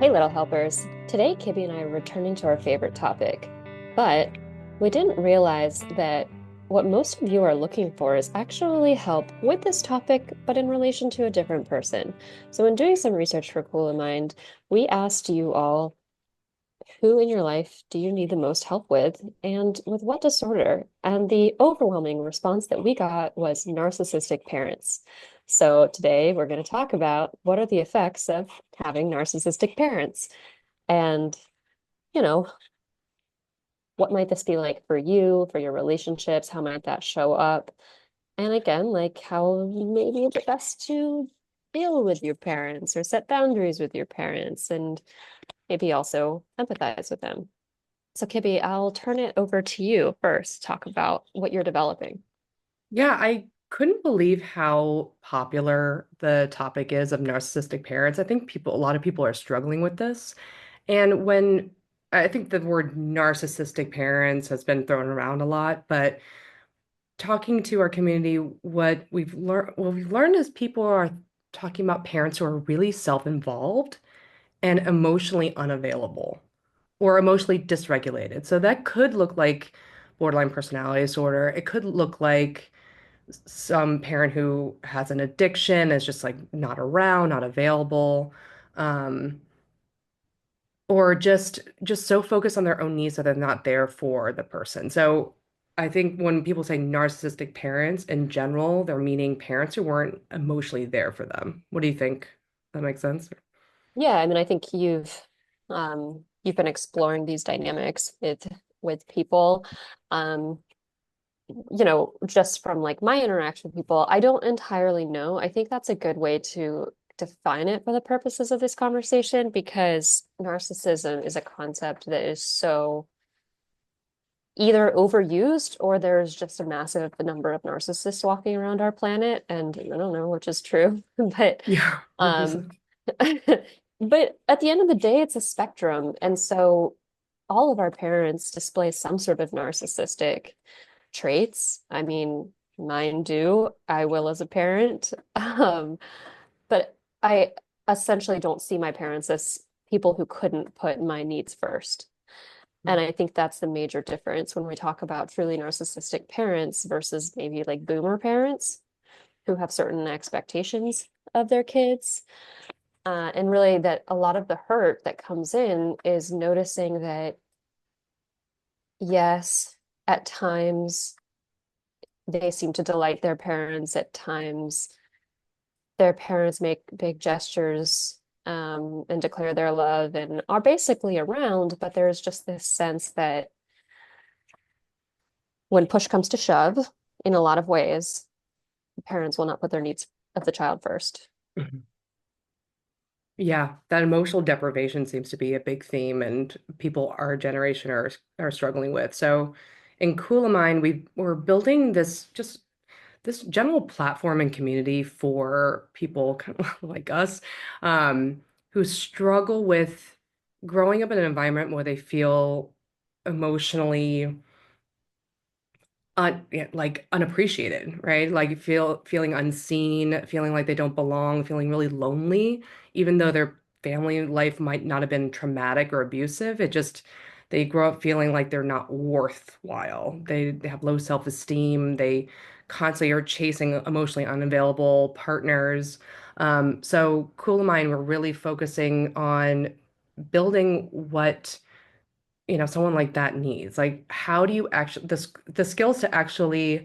Hey, little helpers. Today, Kibby and I are returning to our favorite topic, but we didn't realize that what most of you are looking for is actually help with this topic, but in relation to a different person. So, in doing some research for Cool in Mind, we asked you all who in your life do you need the most help with, and with what disorder? And the overwhelming response that we got was narcissistic parents. So, today we're going to talk about what are the effects of having narcissistic parents. And, you know, what might this be like for you, for your relationships? How might that show up? And again, like how maybe it's best to deal with your parents or set boundaries with your parents and maybe also empathize with them. So, Kibby, I'll turn it over to you first, talk about what you're developing. Yeah, I couldn't believe how popular the topic is of narcissistic parents. I think a lot of people are struggling with this. And when I think the word narcissistic parents has been thrown around a lot, but talking to our community, what we've learned is people are talking about parents who are really self-involved and emotionally unavailable or emotionally dysregulated. So that could look like borderline personality disorder. It could look like some parent who has an addiction is just like not around, not available, um, or just so focused on their own needs that they're not there for the person. So I think when people say narcissistic parents in general, they're meaning parents who weren't emotionally there for them. What do you think? That makes sense? Yeah, I mean, I think you've been exploring these dynamics with people. Um, just from like my interaction with people, I don't entirely know. I think that's a good way to define it for the purposes of this conversation because narcissism is a concept that is so either overused or there's just a massive number of narcissists walking around our planet, and I don't know which is true. But Yeah, um 100%. but at the end of the day, it's a spectrum. And so all of our parents display some sort of narcissistic traits. I mean, mine do. I will as a parent. But I essentially don't see my parents as people who couldn't put my needs first. And I think that's the major difference when we talk about truly narcissistic parents versus maybe like boomer parents who have certain expectations of their kids. And really, that a lot of the hurt that comes in is noticing that, yes, at times they seem to delight their parents. At times, their parents make big gestures and declare their love and are basically around, but there's just this sense that when push comes to shove, in a lot of ways, parents will not put their needs of the child first. Mhm. Yeah, that emotional deprivation seems to be a big theme, and people our generation are struggling with. So, in Cool of Mind, we're building this general platform and community for people kind of like us, who struggle with growing up in an environment where they feel emotionally yeah, like unappreciated, right? Like feeling unseen, feeling like they don't belong, feeling really lonely, even though their family life might not have been traumatic or abusive. It just they grow up feeling like they're not worthwhile. They have low self-esteem. They constantly are chasing emotionally unavailable partners. So Cool of Mind, we're really focusing on building what someone like that needs. Like, how do you actually the skills to actually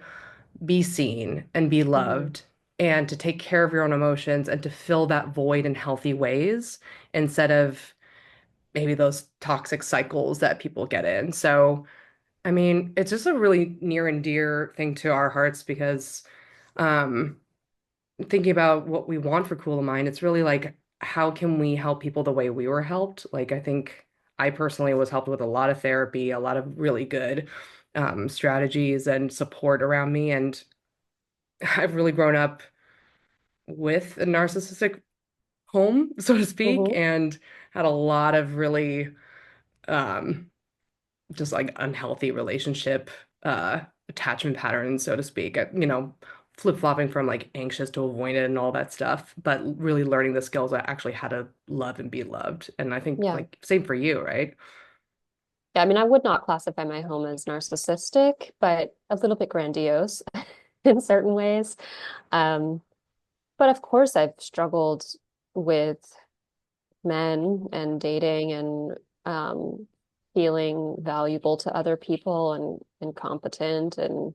be seen and be Mhm. loved and to take care of your own emotions and to fill that void in healthy ways instead of maybe those toxic cycles that people get in. So, I mean, it's just a really near and dear thing to our hearts because um thinking about what we want for Cool of Mind, it's really like, how can we help people the way we were helped? Like, I think I personally was helped with a lot of therapy, a lot of really good strategies and support around me. And I've really grown up with a narcissistic home, so to speak, Mhm. and had a lot of really um, just like unhealthy relationship attachment patterns, so to speak. flip-flopping from like anxious to avoidant and all that stuff, but really learning the skills of actually how to love and be loved. And I think Yeah. like same for you, right? Yeah, I mean, I would not classify my home as narcissistic, but a little bit grandiose in certain ways. Um, but of course, I've struggled with men and dating and feeling valuable to other people and competent and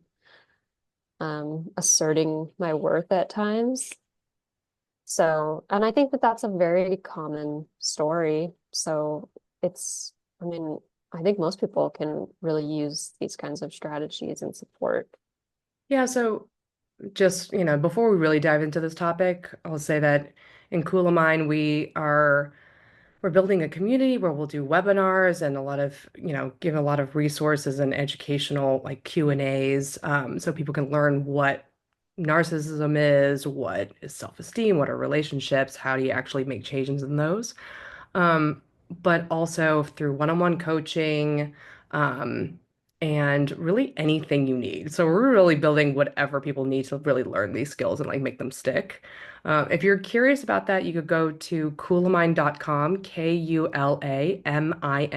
asserting my worth at times. So, and I think that that's a very common story. So it's, I mean, I think most people can really use these kinds of strategies and support. Yeah, so just, before we really dive into this topic, I'll say that in Cool of Mind, we're building a community where we'll do webinars and a lot of, give a lot of resources and educational like Q&As, so people can learn what narcissism is, what is self-esteem, what are relationships, how do you actually make changes in those. um, but also through one-on-one coaching, um, and really anything you need. So we're really building whatever people need to really learn these skills and like make them stick. If you're curious about that, you could go to coolamind.com,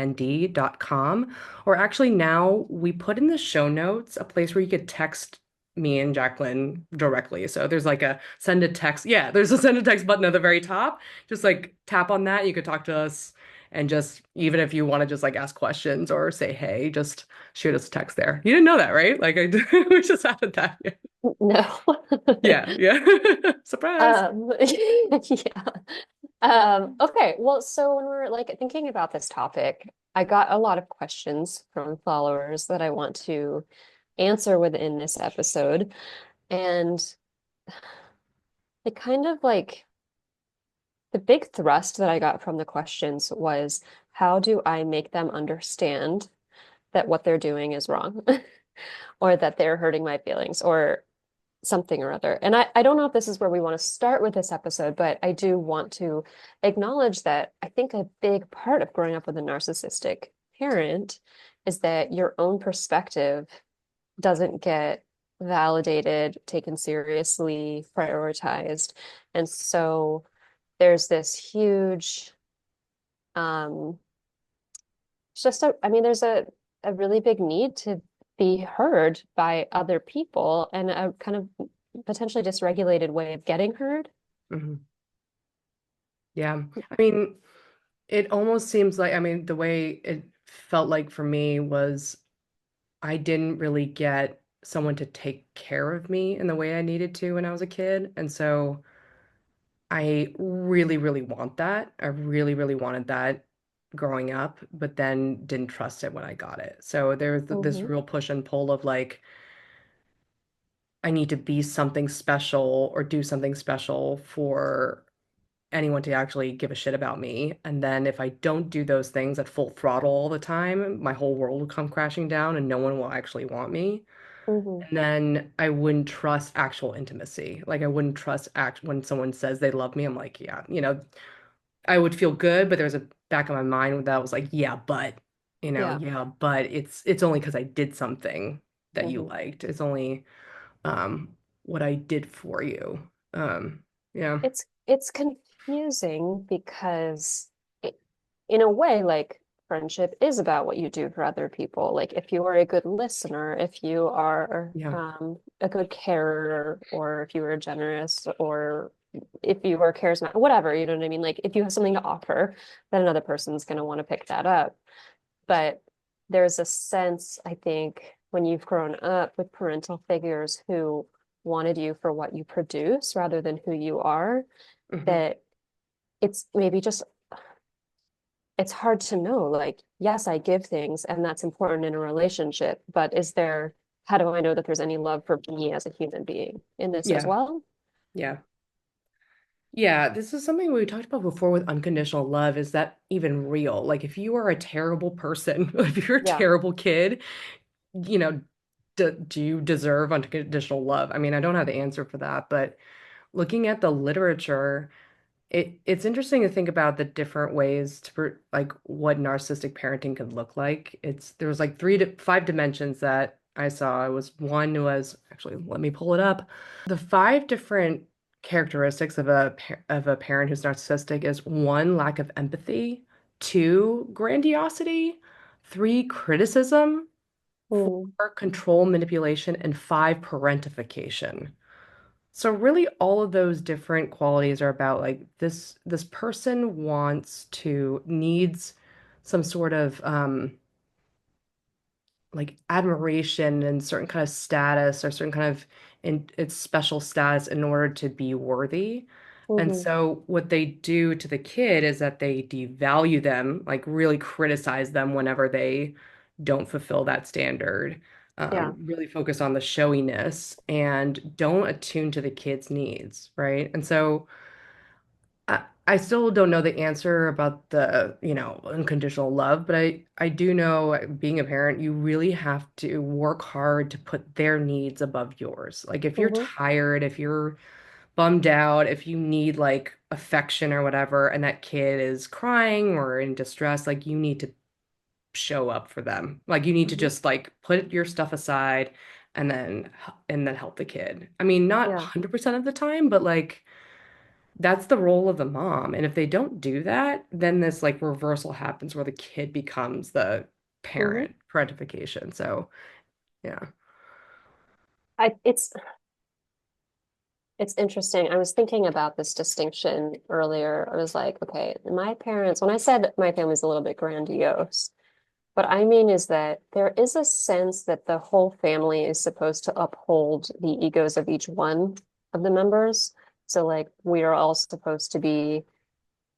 KULAMIND.com, or actually now we put in the show notes a place where you could text me and Jacqueline directly. So there's like a send a text. Yeah, there's a send a text button at the very top. Just like tap on that. You could talk to us and just even if you want to just like ask questions or say hey, just shoot us a text there. You didn't know that, right? Like we just added that. Yeah, No. yeah, yeah. Surprise. Yeah. Okay. Well, so when we're like thinking about this topic, I got a lot of questions from followers that I want to answer within this episode. And it kind of like the big thrust that I got from the questions was how do I make them understand that what they're doing is wrong or that they're hurting my feelings or something or other. And I don't know if this is where we want to start with this episode, but I do want to acknowledge that I think a big part of growing up with a narcissistic parent is that your own perspective doesn't get validated, taken seriously, prioritized. And so there's this huge, um, it's just a, I mean, there's a really big need to be heard by other people and a kind of potentially dysregulated way of getting heard. Mhm. Yeah. I mean, it almost seems like, I mean, the way it felt like for me was I didn't really get someone to take care of me in the way I needed to when I was a kid. And so I really, really want that. I really, really wanted that growing up, but then didn't trust it when I got it. So there's this Hmm. real push and pull of like, I need to be something special or do something special for anyone to actually give a shit about me. And then if I don't do those things at full throttle all the time, my whole world will come crashing down and no one will actually want me. Hmm. And then I wouldn't trust actual intimacy. Like I wouldn't trust act when someone says they love me. I'm like, yeah, I would feel good, but there's a back of my mind that was like, yeah, but, Yeah. yeah, but it's only because I did something that you Hmm. liked. It's only what I did for you. Yeah. It's confusing because it, in a way, like friendship is about what you do for other people. Like if you are a good listener, if you are Yeah. a good carer, or if you are generous, or if you are charismatic, whatever, you know what I mean? Like if you have something to offer, then another person's going to want to pick that up. But there's a sense, I think, when you've grown up with parental figures who wanted you for what you produce rather than who you are, Hmm. that it's maybe just it's hard to know. Like, yes, I give things, and that's important in a relationship, but is there, how do I know that there's any love for me as a human being in this as Yeah. well? Yeah. Yeah, this is something we talked about before with unconditional love. Is that even real? Like, if you are a terrible person, if you're a Yeah. terrible kid, you know, do you deserve unconditional love? I mean, I don't have the answer for that, but looking at the literature, it's interesting to think about the different ways like what narcissistic parenting could look like. There's like 3 to 5 dimensions that I saw was one was actually, let me pull it up. The five different characteristics of of a parent who's narcissistic is one, lack of empathy, two, grandiosity, three, criticism, Mm, four, control, manipulation, and five, parentification. So really all of those different qualities are about like this person needs some sort of like admiration and certain kind of status or certain kind of in its special status in order to be worthy. And hmm. so what they do to the kid is that they devalue them, like really criticize them whenever they don't fulfill that standard. Yeah. Really focus on the showiness and don't attune to the kid's needs, right? And so I still don't know the answer about the, unconditional love, but I do know being a parent, you really have to work hard to put their needs above yours. Like if you're Hmm. tired, if you're bummed out, if you need like affection or whatever, and that kid is crying or in distress, like you need to show up for them. Like you need to Hmm. just like put your stuff aside and then help the kid. I mean, not Yeah. 100% of the time, but like that's the role of the mom. And if they don't do that, then this like reversal happens where the kid becomes the Hmm. parentification. So, yeah. I it's interesting. I was thinking about this distinction earlier. I was like, okay, my parents, when I said my family's a little bit grandiose, what I mean is that there is a sense that the whole family is supposed to uphold the egos of each one of the members. So, like, we are all supposed to be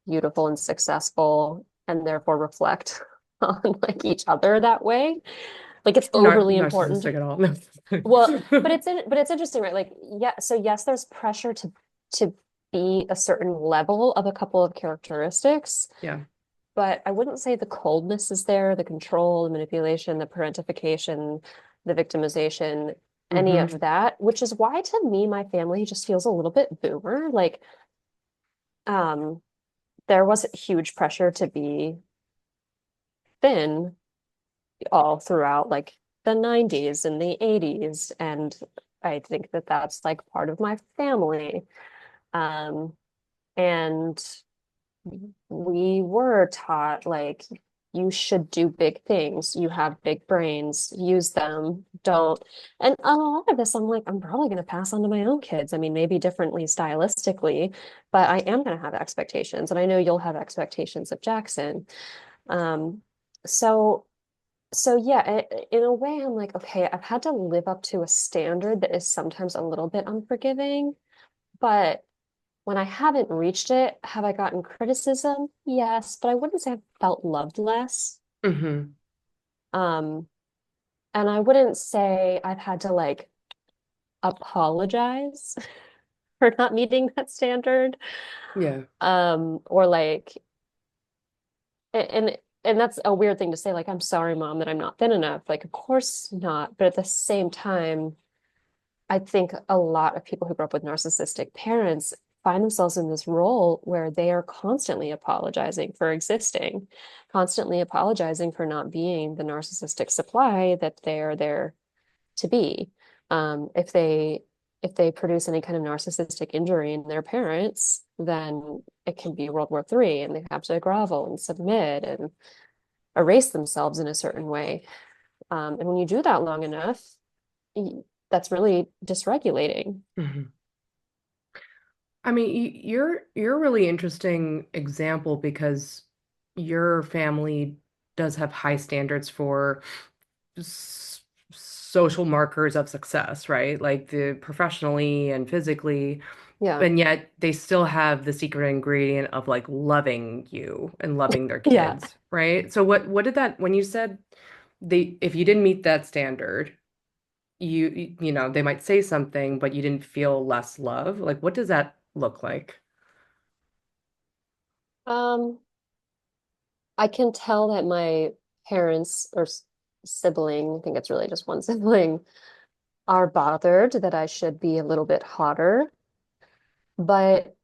beautiful and successful and therefore reflect on like each other that way. Like, it's Not overly important. narcissistic at all. Well, but it's interesting, right? Like, yeah, so yes, there's pressure to be a certain level of a couple of characteristics, Yeah. but I wouldn't say the coldness is there, the control, the manipulation, the parentification, the victimization, any Hmm. of that, which is why to me my family just feels a little bit boomer. Like, um, there was huge pressure to be thin all throughout like the 90s and the 80s, and I think that that's like part of my family. Um, and we were taught like you should do big things. You have big brains, use them. Don't. And a lot of this, I'm like, I'm probably going to pass on to my own kids. I mean, maybe differently stylistically, but I am going to have expectations. And I know you'll have expectations of Jackson. Um, so, so yeah, in a way, I'm like, okay, I've had to live up to a standard that is sometimes a little bit unforgiving, but when I haven't reached it, have I gotten criticism? Yes, but I wouldn't say I've felt loved less. Hmm. Um, and I wouldn't say I've had to like apologize for not meeting that standard. Yeah. Or like, and that's a weird thing to say, like, I'm sorry, mom, that I'm not thin enough. Like, of course not. But at the same time, I think a lot of people who grew up with narcissistic parents find themselves in this role where they are constantly apologizing for existing, constantly apologizing for not being the narcissistic supply that they are there to be. If they produce any kind of narcissistic injury in their parents, then it can be World War III, and they have to grovel and submit and erase themselves in a certain way. And when you do that long enough, that's really dysregulating. Hmm. I mean, you're a really interesting example because your family does have high standards for s social markers of success, right? Like the professionally and physically, Yeah. and yet they still have the secret ingredient of like loving you and loving their Yeah. kids, right? So what did that when you said they if you didn't meet that standard, they might say something, but you didn't feel less love. Like what does that look like? Um, I can tell that my parents or sibling, I think it's really just one sibling, are bothered that I should be a little bit hotter, but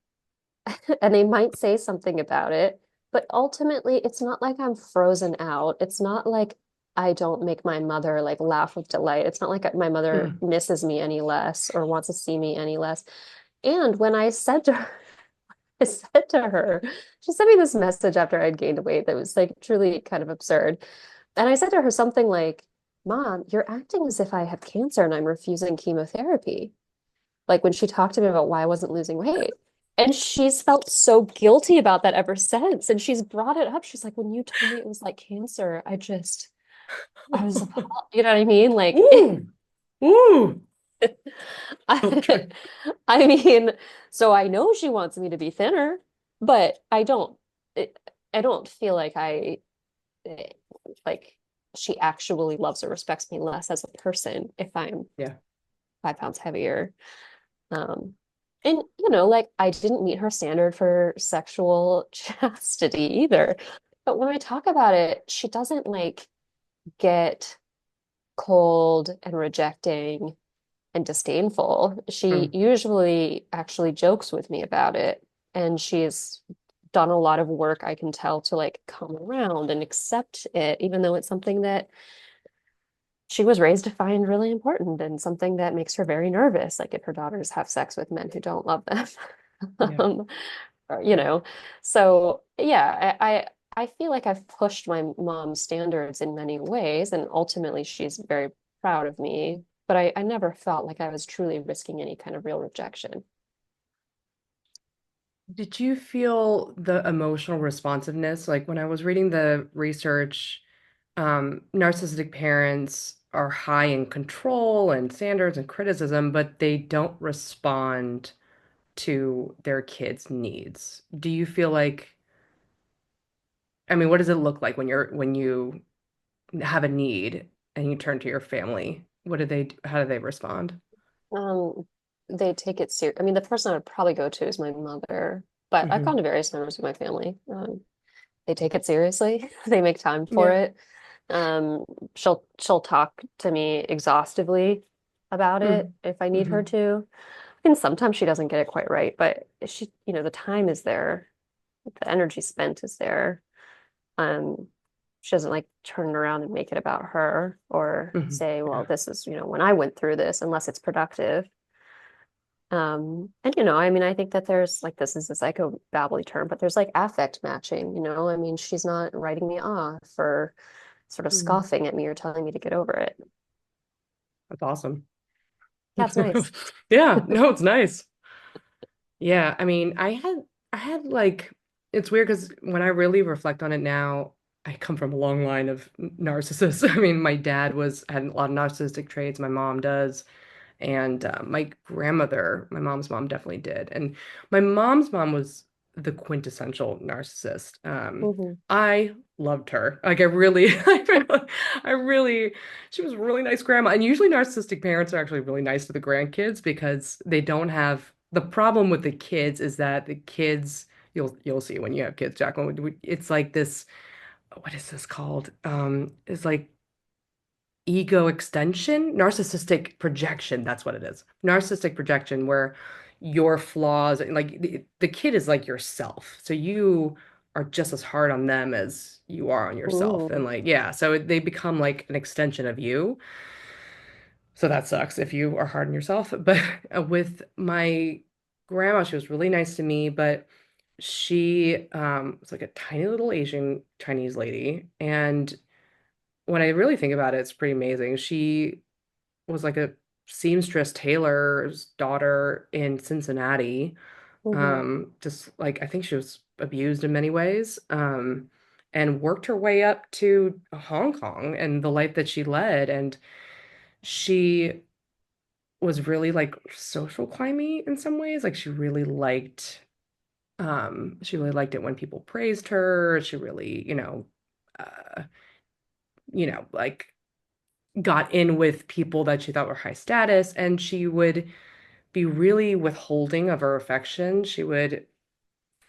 and they might say something about it, but ultimately it's not like I'm frozen out. It's not like I don't make my mother like laugh with delight. It's not like my mother Mm. misses me any less or wants to see me any less. And when I said to her, I said to her, she sent me this message after I'd gained weight that was like truly kind of absurd. And I said to her something like, Mom, you're acting as if I have cancer and I'm refusing chemotherapy. Like when she talked to me about why I wasn't losing weight. And she's felt so guilty about that ever since. And she's brought it up. She's like, when you told me it was like cancer, I was appalled. You know what I mean? Like, Ooh, ooh. I, Children. I mean, so I know she wants me to be thinner, but I don't feel like eh, like she actually loves or respects me less as a person if I'm Yeah. 5 pounds heavier. Um, and like I didn't meet her standard for sexual chastity either. But when I talk about it, she doesn't like get cold and rejecting and disdainful. She Mm. usually actually jokes with me about it, and she's done a lot of work, I can tell, to like come around and accept it, even though it's something that she was raised to find really important and something that makes her very nervous, like if her daughters have sex with men who don't love them. Yeah. um, or, you Yeah. know, so yeah, I feel like I've pushed my mom's standards in many ways, and ultimately she's very proud of me. But I never felt like I was truly risking any kind of real rejection. Did you feel the emotional responsiveness? Like when I was reading the research, narcissistic parents are high in control and standards and criticism, but they don't respond to their kids' needs. Do you feel like, I mean, what does it look like when you have a need and you turn to your family? How do they respond? Um, they take it serious. I mean, the person I would probably go to is my mother, but I've gone Hmm. to various members of my family. They take it seriously. They make time for Yeah. it. Um, she'll talk to me exhaustively about it Mm. if I need her Hmm. to. And sometimes she doesn't get it quite right, but the time is there, the energy spent is there. Um, she doesn't like turn it around and make it about her or Hmm. say, well, Yeah. this is, when I went through this, unless it's productive. And I mean, I think that there's like this is a psychobabbly term, but there's like affect matching, I mean, she's not writing me off or sort of Mm. scoffing at me or telling me to get over it. That's awesome. Yeah, it's nice. Yeah, no, it's nice. Yeah, I mean, I had like it's weird because when I really reflect on it now, I come from a long line of narcissists. I mean, my dad had a lot of narcissistic traits, my mom does. And my grandmother, my mom's mom definitely did. And my mom's mom was the quintessential narcissist. Hmm. I loved her. Like I really, I really, she was a really nice grandma. And usually narcissistic parents are actually really nice to the grandkids because they don't have the problem with the kids is that the kids, you'll see when you have kids, Jacqueline, it's like this, what is this called? It's like ego extension, narcissistic projection. That's what it is. Narcissistic projection, where your flaws, like the kid is like yourself. So you are just as hard on them as you are on yourself. And Ooh. like, yeah, so they become like an extension of you. So that sucks if you are hard on yourself. But with my grandma, she was really nice to me, but she was like a tiny little Asian Chinese lady. And when I really think about it, it's pretty amazing. She was like a seamstress tailor's daughter in Cincinnati. Hmm. Just like I think she was abused in many ways. And worked her way up to Hong Kong and the life that she led. And she was really like social climby in some ways. Like she really liked it when people praised her. She really, uh, like got in with people that she thought were high status, and she would be really withholding of her affection. She would,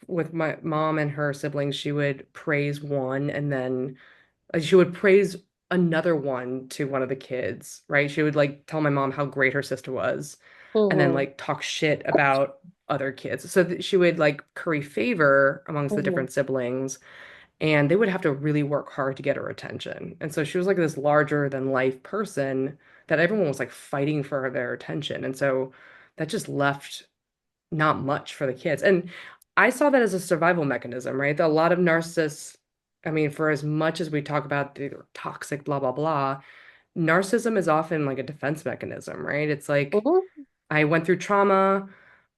with my mom and her siblings, she would praise one and then she would praise another one to one of the kids, right? She would like tell my mom how great her sister was and then Hmm. like talk shit about other kids. So that she would like curry favor amongst the Hmm. different siblings and they would have to really work hard to get her attention. And so she was like this larger than life person that everyone was like fighting for their attention. And so that just left not much for the kids. And I saw that as a survival mechanism, right? That a lot of narcissists, I mean, for as much as we talk about the toxic, blah, blah, blah, narcissism is often like a defense mechanism, right? It's like Mhm, I went through trauma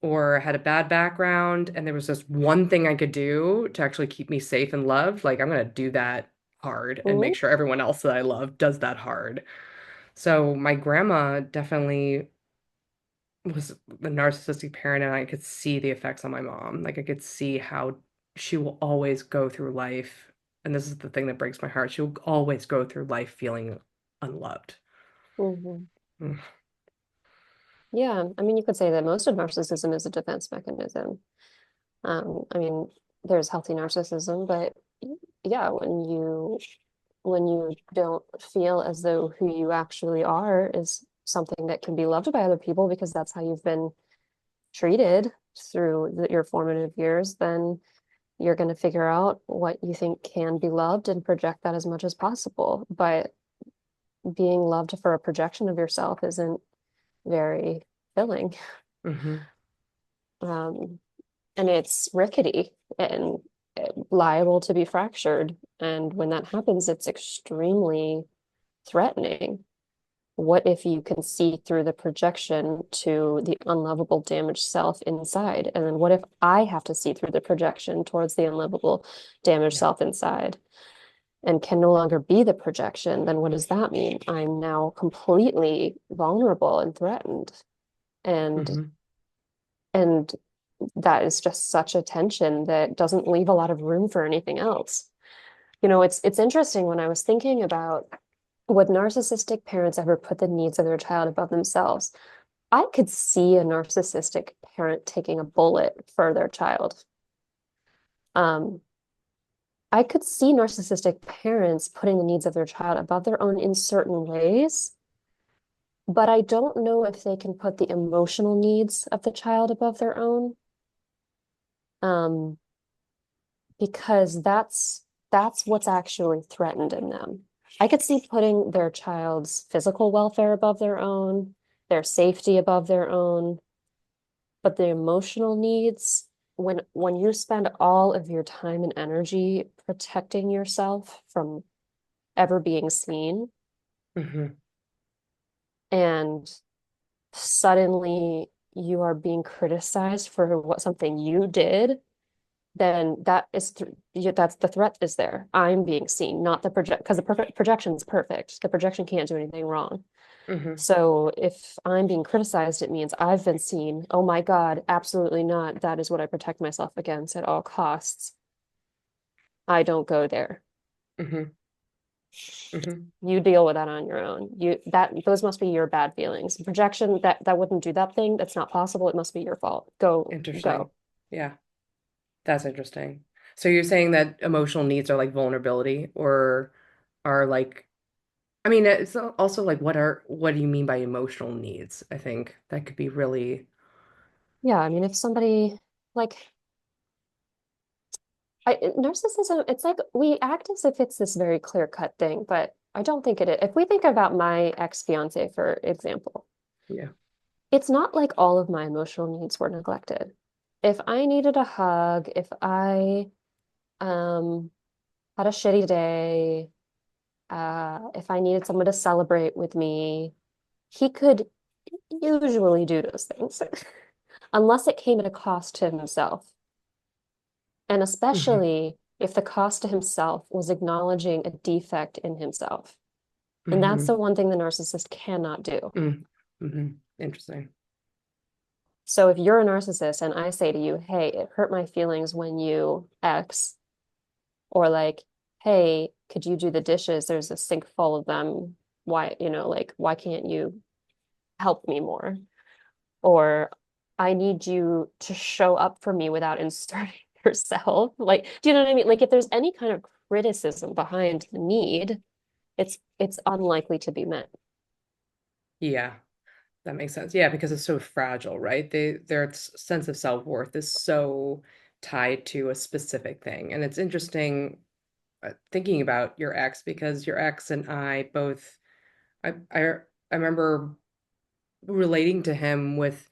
or had a bad background, and there was just one thing I could do to actually keep me safe and loved. Like, I'm going to do that hard and make mhm, sure everyone else that I love does that hard. So, my grandma definitely was the narcissistic parent, and I could see the effects on my mom. Like, I could see how she will always go through life. And this is the thing that breaks my heart. She'll always go through life feeling unloved. mhm. Mm. Yeah, I mean, you could say that most of narcissism is a defense mechanism. I mean, there's healthy narcissism, but yeah, when you don't feel as though who you actually are is something that can be loved by other people because that's how you've been treated through your formative years, then you're going to figure out what you think can be loved and project that as much as possible. But being loved for a projection of yourself isn't very filling. Hmm. Um, and it's rickety and liable to be fractured. And when that happens, it's extremely threatening. What if you can see through the projection to the unlovable, damaged self inside? And then what if I have to see through the projection towards the unlovable, damaged Yeah. self inside and can no longer be the projection? Then what does that mean? I'm now completely vulnerable and threatened. And Hmm. and that is just such a tension that doesn't leave a lot of room for anything else. You know, it's interesting when I was thinking about would narcissistic parents ever put the needs of their child above themselves? I could see a narcissistic parent taking a bullet for their child. Um, I could see narcissistic parents putting the needs of their child above their own in certain ways, but I don't know if they can put the emotional needs of the child above their own. Um, because that's what's actually threatened in them. I could see putting their child's physical welfare above their own, their safety above their own, but the emotional needs, when you spend all of your time and energy protecting yourself from ever being seen, Hmm. and suddenly you are being criticized for what something you did, then that's the threat is there. I'm being seen, not the project, because the projection is perfect. The projection can't do anything wrong. Hmm. So if I'm being criticized, it means I've been seen. Oh my God, absolutely not. That is what I protect myself against at all costs. I don't go there. Hmm. Hmm. You deal with that on your own. You that those must be your bad feelings. Projection that wouldn't do that thing. That's not possible. It must be your fault. Go. Interesting. Yeah, that's interesting. So you're saying that emotional needs are like vulnerability or are like, I mean, it's also like what do you mean by emotional needs? I think that could be really, Yeah, I mean, if somebody like narcissism, it's like we act as if it's this very clear-cut thing, but I don't think it is. If we think about my ex-fiance, for example, yeah. it's not like all of my emotional needs were neglected. If I needed a hug, if I um had a shitty day, if I needed someone to celebrate with me, he could usually do those things, unless it came at a cost to himself. And Hmm. especially if the cost to himself was acknowledging a defect in himself. And that's the Hmm. one thing the narcissist cannot do. Mm. Hmm. Interesting. So if you're a narcissist and I say to you, hey, it hurt my feelings when you X, or like, hey, could you do the dishes? There's a sink full of them. Why, like, why can't you help me more? Or I need you to show up for me without inserting yourself. Like, do you know what I mean? Like, if there's any kind of criticism behind the need, it's unlikely to be met. Yeah, that makes sense. Yeah, because it's so fragile, right? Their sense of self-worth is so tied to a specific thing. And it's interesting. thinking about your ex because your ex and I both, I remember relating to him with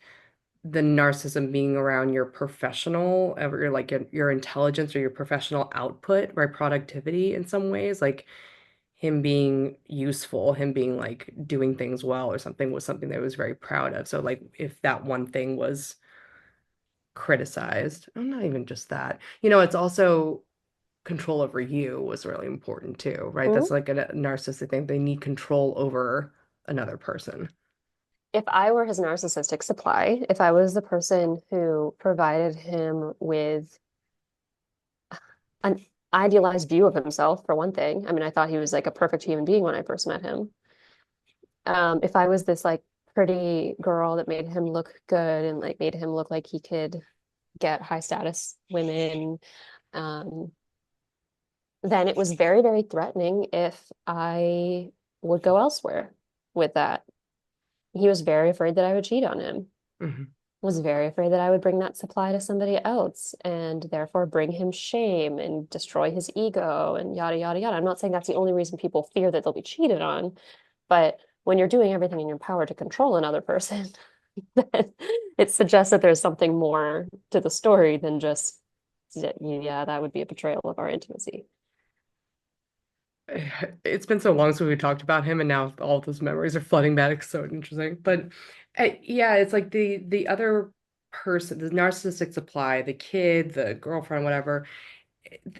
the narcissism being around your professional, or your like your intelligence or your professional output, right? Productivity in some ways, like him being useful, him being like doing things well or something was something that I was very proud of. So like if that one thing was criticized, oh, not even just that, it's also control over you was really important too, right? Mhm. That's like a narcissistic thing. They need control over another person. If I were his narcissistic supply, if I was the person who provided him with an idealized view of himself, for one thing, I mean, I thought he was like a perfect human being when I first met him. If I was this like pretty girl that made him look good and like made him look like he could get high status women, um, then it was very, very threatening if I would go elsewhere with that. He was very afraid that I would cheat on him, Hmm. was very afraid that I would bring that supply to somebody else and therefore bring him shame and destroy his ego and yada, yada, yada. I'm not saying that's the only reason people fear that they'll be cheated on, but when you're doing everything in your power to control another person, then it suggests that there's something more to the story than just, yeah, that would be a betrayal of our intimacy. It's been so long since we talked about him, and now all those memories are flooding back. It's so interesting. But yeah, it's like the other person, the narcissistic supply, the kid, the girlfriend, whatever.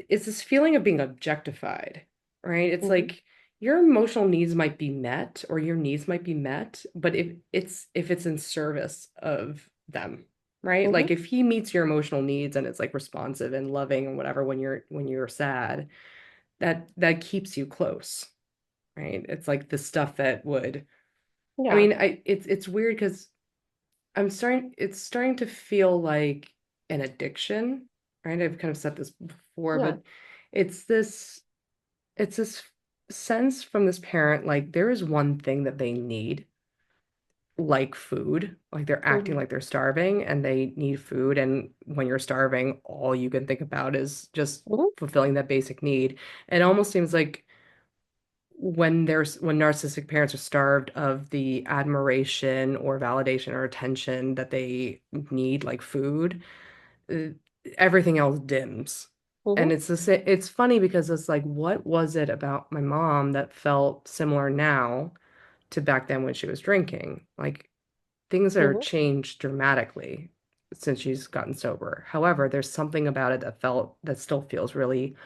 It's this feeling of being objectified, right? It's Hmm. like your emotional needs might be met or your needs might be met, but if it's in service of them, right? Hmm. Like if he meets your emotional needs and it's like responsive and loving and whatever when you're sad, that keeps you close, right? It's like the stuff that would, I Yeah, mean, it's weird because it's starting to feel like an addiction, right? I've kind of said this before, yeah. but it's this it's this sense from this parent like there is one thing that they need, like food, like they're acting Hmm. like they're starving and they need food, and when you're starving all you can think about is just Hmm. fulfilling that basic need. It almost seems like when narcissistic parents are starved of the admiration or validation or attention that they need, like food, uh, everything else dims. And Hmm. it's funny because it's like, what was it about my mom that felt similar now to back then when she was drinking? Like things are Hmm. changed dramatically since she's gotten sober. However, there's something about it that still feels really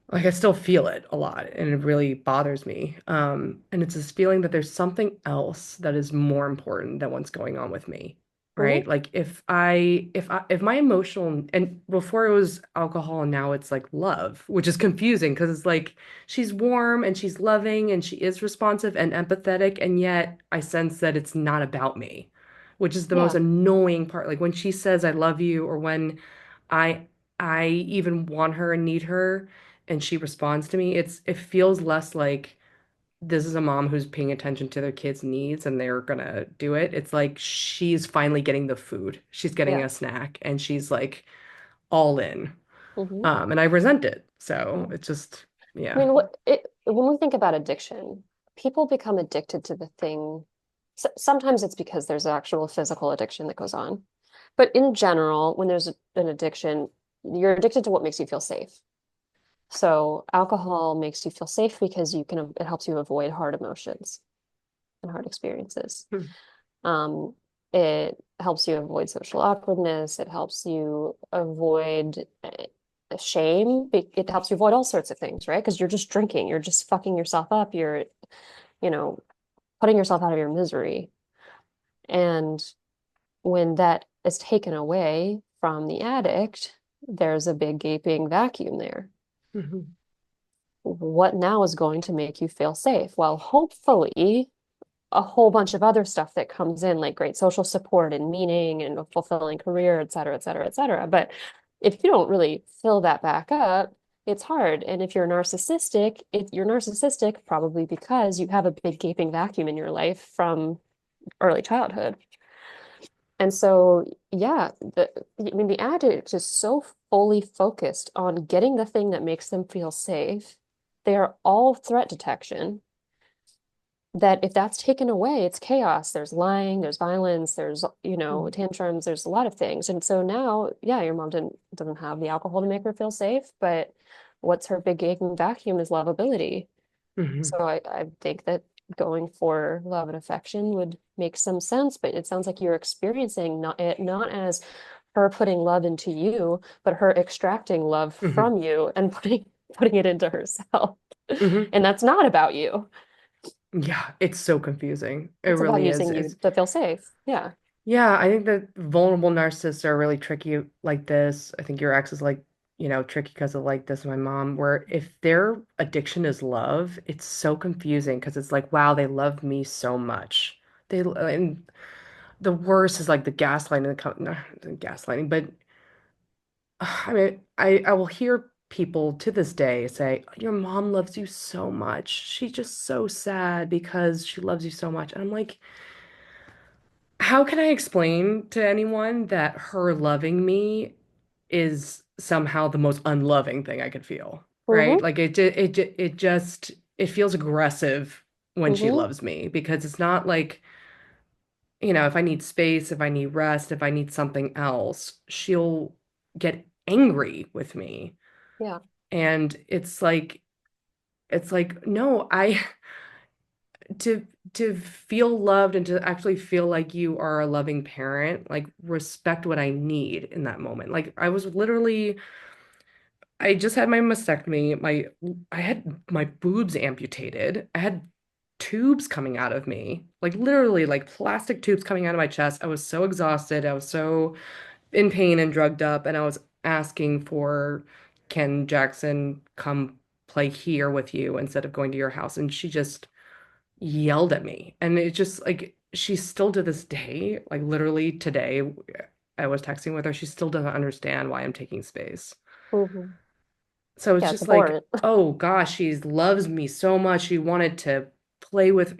like I still feel it a lot and it really bothers me. And it's this feeling that there's something else that is more important than what's going on with me. Hmm. Right? Like if my emotional, and before it was alcohol and now it's like love, which is confusing because it's like she's warm and she's loving and she is responsive and empathetic, and yet I sense that it's not about me, which is the most Yeah. annoying part. Like when she says I love you, or when I I even want her and need her and she responds to me, it feels less like this is a mom who's paying attention to their kids' needs and they're gonna do it. It's like she's finally getting the food. She's getting Yeah. a snack and she's like all in. Hmm. And I resent it. So Yeah. it's just, I yeah. mean, when we think about addiction, people become addicted to the thing. Sometimes it's because there's actual physical addiction that goes on. But in general, when there's an addiction, you're addicted to what makes you feel safe. So alcohol makes you feel safe because it helps you avoid hard emotions and hard experiences. Hmm. Um, it helps you avoid social awkwardness. It helps you avoid shame. It helps you avoid all sorts of things, right? Because you're just drinking, you're just fucking yourself up. You're, you know, putting yourself out of your misery. And when that is taken away from the addict, there's a big gaping vacuum there. Mhm. What now is going to make you feel safe? Well, hopefully, a whole bunch of other stuff that comes in, like great social support and meaning and a fulfilling career, et cetera, et cetera, et cetera. But if you don't really fill that back up, it's hard. And if you're narcissistic probably because you have a big gaping vacuum in your life from early childhood. And so, yeah, I mean, the addict is so fully focused on getting the thing that makes them feel safe. They are all threat detection. That if that's taken away, it's chaos. There's lying, there's violence, there's, Mhm. tantrums, there's a lot of things. And so now, yeah, your mom doesn't have the alcohol to make her feel safe, but what's her big gaping vacuum is lovability. Mhm. So I think that going for love and affection would make some sense, but it sounds like you're experiencing not as her putting love into you, but her extracting love Mhm. from you and putting it into herself. Mhm. And that's not about you. Yeah, it's so confusing. It It's about really is. using you to feel safe. Yeah. Yeah, I think that vulnerable narcissists are really tricky like this. I think your ex is like, tricky because of like this, my mom, where if their addiction is love, it's so confusing because it's like, wow, they love me so much. And the worst is like the gaslighting, not the gaslighting, but I mean, I will hear people to this day say, your mom loves you so much. She's just so sad because she loves you so much. And I'm like, how can I explain to anyone that her loving me is somehow the most unloving thing I could feel, right? Mm-hmm. Like it feels aggressive when she Mm-hmm. loves me because it's not like, if I need space, if I need rest, if I need something else, she'll get angry with me. Yeah. And it's like no, I to to feel loved and to actually feel like you are a loving parent, like respect what I need in that moment. Like I just had my mastectomy. I had my boobs amputated. I had tubes coming out of me, like literally like plastic tubes coming out of my chest. I was so exhausted. I was so in pain and drugged up, and I was asking for, can Jackson come play here with you instead of going to your house? And she just yelled at me. And it just like she still to this day, like literally today, I was texting with her, she still doesn't understand why I'm taking space. Mm-hmm. So it's Yeah, it's just like, abhorrent. oh gosh, she loves me so much. She wanted to play with,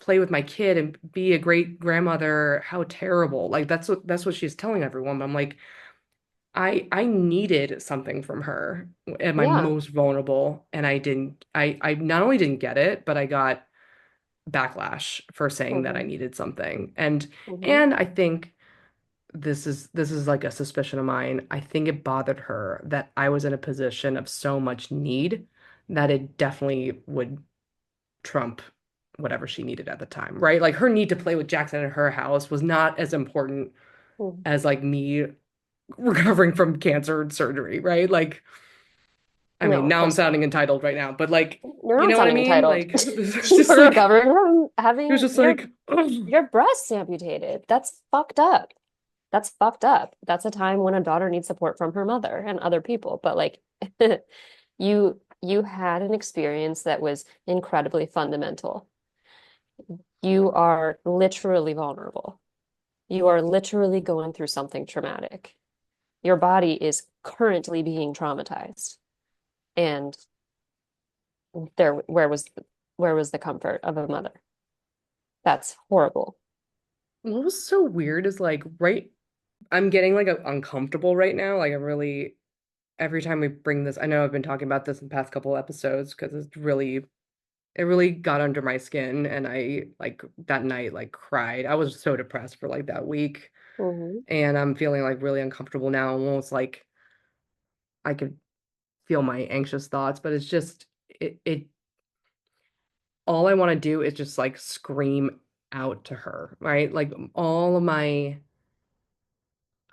play with my kid and be a great grandmother. How terrible. Like that's what she's telling everyone. But I'm like, I needed something from her at my Yeah. most vulnerable, and I didn't. I not only didn't get it, but I got backlash for saying that I Mm-hmm. needed something. And Mm-hmm. and I think this is like a suspicion of mine. I think it bothered her that I was in a position of so much need that it definitely would trump whatever she needed at the time, right? Like her need to play with Jackson in her house was not as important Mm-hmm. as like me recovering from cancer and surgery, right? Like, I No, mean, of now I'm course not. sounding entitled right now, but like, You're you not know what I sounding mean? entitled. Like, it's just You're like, recovering from it was having just like, oh. your breasts amputated. That's fucked up. That's fucked up. That's a time when a daughter needs support from her mother and other people. But like you had an experience that was incredibly fundamental. You are literally vulnerable. You are literally going through something traumatic. Your body is currently being traumatized. And where was the comfort of a mother? That's horrible. What was so weird is like, right, I'm getting like uncomfortable right now. Like, I'm really, every time we bring this, I know I've been talking about this in the past couple episodes because it really got under my skin. And I, like, that night, like, cried. I was so depressed for like that week. Hmm. And I'm feeling like really uncomfortable now, almost like I could feel my anxious thoughts, but it's just, all I want to do is just like scream out to her, right? Like, all of my,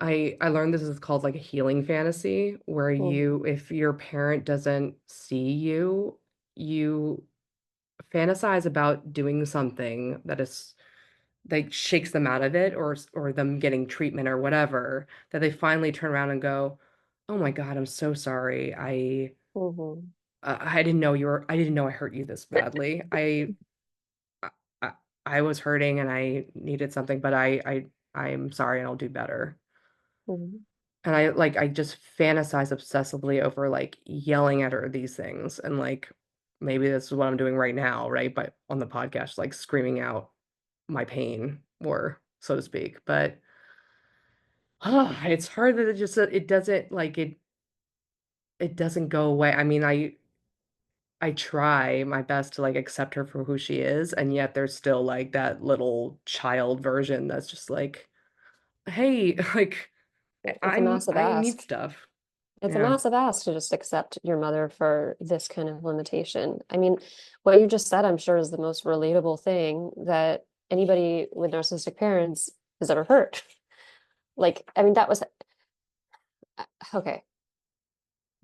I learned this is called like a healing fantasy, where Hmm. if your parent doesn't see you, you fantasize about doing something that is like shakes them out of it, or them getting treatment or whatever, that they finally turn around and go, "Oh my God, I'm so sorry. Hmm. I didn't know I hurt you this badly. I, I was hurting and I needed something, but I'm sorry and I'll do better." Hmm. And I just fantasize obsessively over like yelling at her these things, and like maybe this is what I'm doing right now, right? But on the podcast, like screaming out my pain or so to speak. But it's hard that it doesn't like it doesn't go away. I mean, I try my best to like accept her for who she is, and yet there's still like that little child version that's just like, hey, like It's a massive I need ask. stuff. It's a Yeah. massive ask to just accept your mother for this kind of limitation. I mean, what you just said, I'm sure, is the most relatable thing that anybody with narcissistic parents has ever heard. Like, I mean, that was okay.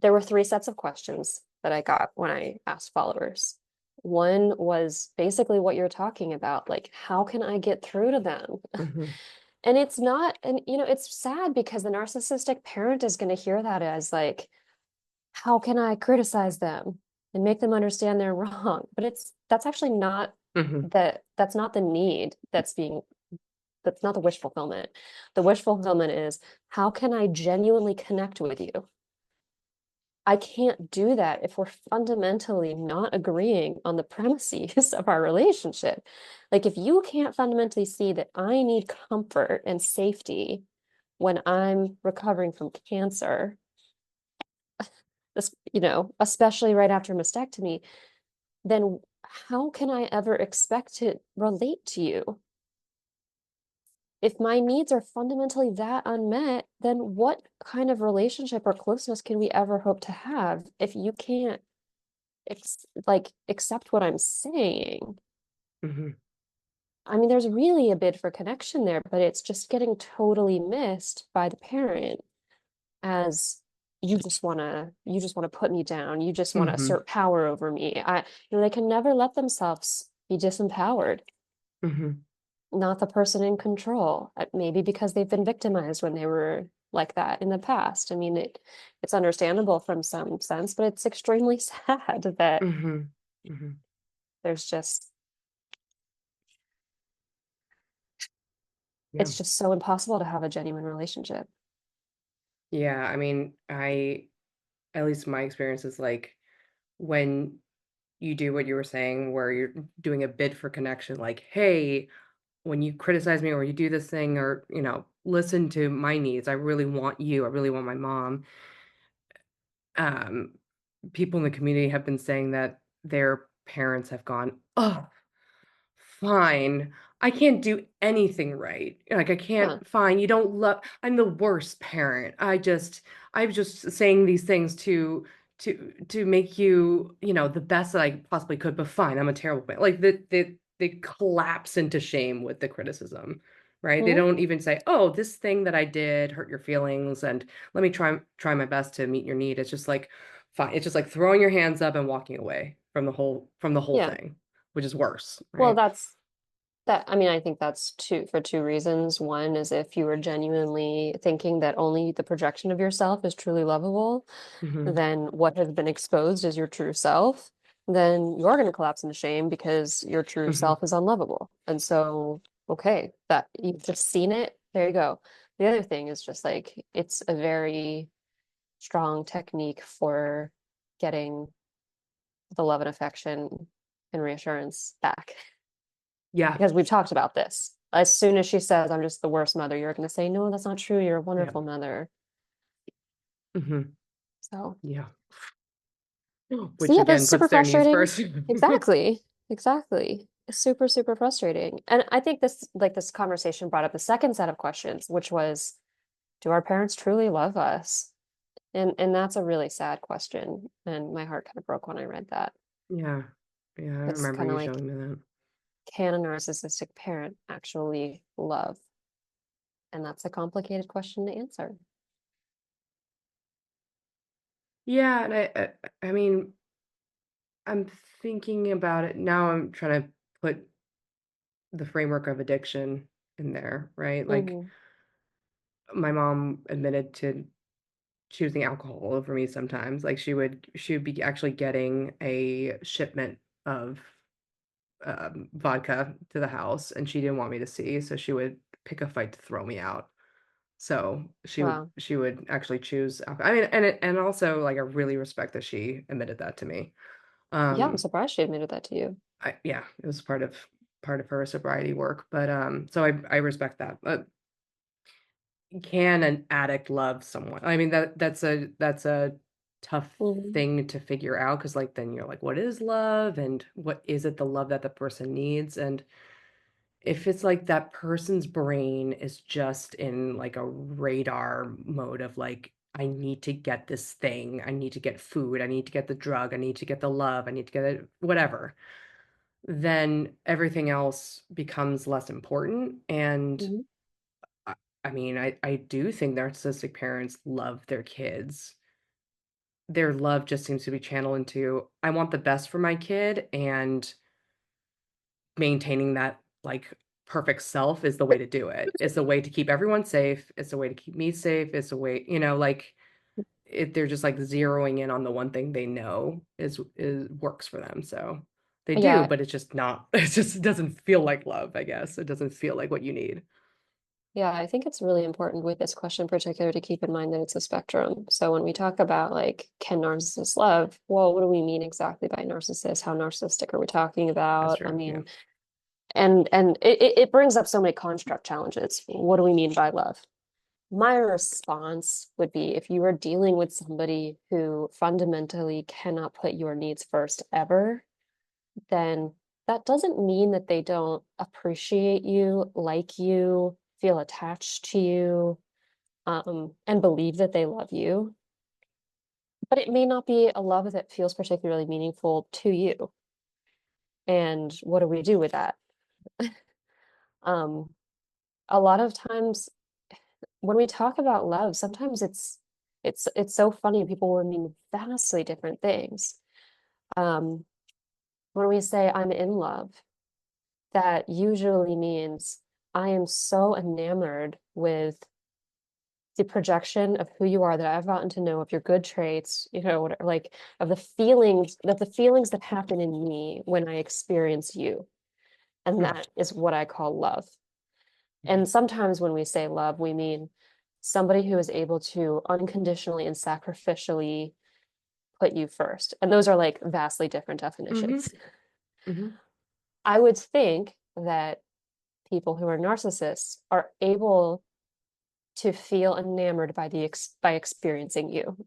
There were three sets of questions that I got when I asked followers. One was basically what you're talking about, like, how can I get through to them? Hmm. And it's not, and it's sad because the narcissistic parent is going to hear that as like, how can I criticize them and make them understand they're wrong? But that's actually not Hmm. that's not the need that's not the wish fulfillment. The wish fulfillment is how can I genuinely connect with you? I can't do that if we're fundamentally not agreeing on the premises of our relationship. Like, if you can't fundamentally see that I need comfort and safety when I'm recovering from cancer, this, especially right after mastectomy, then how can I ever expect to relate to you? If my needs are fundamentally that unmet, then what kind of relationship or closeness can we ever hope to have if you can't accept what I'm saying? Hmm. I mean, there's really a bid for connection there, but it's just getting totally missed by the parent as you just want to put me down. You just want to Hmm. assert power over me. They can never let themselves be disempowered, Hmm. not the person in control. Maybe because they've been victimized when they were like that in the past. I mean, it's understandable from some sense, but it's extremely sad that Hmm. Hmm. there's just Yeah. it's just so impossible to have a genuine relationship. Yeah. I mean, at least my experience is like when you do what you were saying, where you're doing a bid for connection, like, hey, when you criticize me or you do this thing or, listen to my needs, I really want you, I really want my mom. Um, People in the community have been saying that their parents have gone, oh, fine. I can't do anything right. Like I Yeah. can't fine. You don't love I'm the worst parent. I'm just saying these things to make you, the best that I possibly could, but fine, I'm a terrible parent. Like they collapse into shame with the criticism, right? They Mhm. don't even say, "Oh, this thing that I did hurt your feelings and let me try my best to meet your need." It's just like fine. It's just like throwing your hands up and walking away from the whole Yeah. thing, which is worse, Well, right? I mean, I think that's for two reasons. One is if you were genuinely thinking that only the projection of yourself is truly lovable, Hmm. then what has been exposed is your true self, then you're going to collapse into shame because your true Hmm. self is unlovable. And so, okay, that you've just seen it, there you go. The other thing is just like it's a very strong technique for getting the love and affection and reassurance back. Yeah. Because we've talked about this. As soon as she says, I'm just the worst mother, you're going to say, no, that's not true. You're a Yeah. wonderful mother. Hmm. So, Yeah. so Which yeah, but again it's super puts their needs frustrating. first. Exactly. Exactly. It's super, super frustrating. And I think this conversation brought up the second set of questions, which was, do our parents truly love us? And that's a really sad question. And my heart kind of broke when I read that. Yeah. Yeah, I It's remember kind of you like, showing me that. can a narcissistic parent actually love? And that's a complicated question to answer. Yeah, and I mean, I'm thinking about it now. I'm trying to put the framework of addiction in there, right? Like Hmm. my mom admitted to choosing alcohol over me sometimes. Like she would be actually getting a shipment of vodka to the house, and she didn't want me to see, so she would pick a fight to throw me out. So Wow. she would actually choose alcohol. I mean, and also like I really respect that she admitted that to me. Yeah, I'm Um, surprised she admitted that to you. yeah, it was part of her sobriety work. But so I respect that. But can an addict love someone? I mean, that's a tough Mhm. thing to figure out, because like then you're like, what is love, and what is it the love that the person needs? And if it's like that person's brain is just in like a radar mode of like, I need to get this thing, I need to get food, I need to get the drug, I need to get the love, I need to get it, whatever, then everything else becomes less important. And Mhm. I, I mean, I do think narcissistic parents love their kids. Their love just seems to be channeled into, I want the best for my kid, and maintaining that, like, perfect self is the way to do it. It's a way to keep everyone safe, it's a way to keep me safe, it's a way, like, they're just, like, zeroing in on the one thing they know is works for them, so they do, Yeah, but it's just not it doesn't feel like love, I guess. It doesn't feel like what you need. yeah, I think it's really important with this question in particular to keep in mind that it's a spectrum. So when we talk about like, can narcissists love? Well, what do we mean exactly by narcissist? How narcissistic are we talking That's about? I true, yeah. mean, and it brings up so many construct challenges. What do we mean by love? My response would be if you are dealing with somebody who fundamentally cannot put your needs first ever, then that doesn't mean that they don't appreciate you, like you, feel attached to you, and believe that they love you. But it may not be a love that feels particularly meaningful to you. And what do we do with that? Um, a lot of times when we talk about love, sometimes it's so funny. People will mean vastly different things. Um, when we say I'm in love, that usually means I am so enamored with the projection of who you are that I've gotten to know of your good traits, whatever, like of the feelings that happen in me when I experience you. And Mm, that is what I call love. mhm, And sometimes when we say love, we mean somebody who is able to unconditionally and sacrificially put you first. And those are like vastly different mhm, definitions. mhm, I would think that people who are narcissists are able to feel enamored by experiencing you.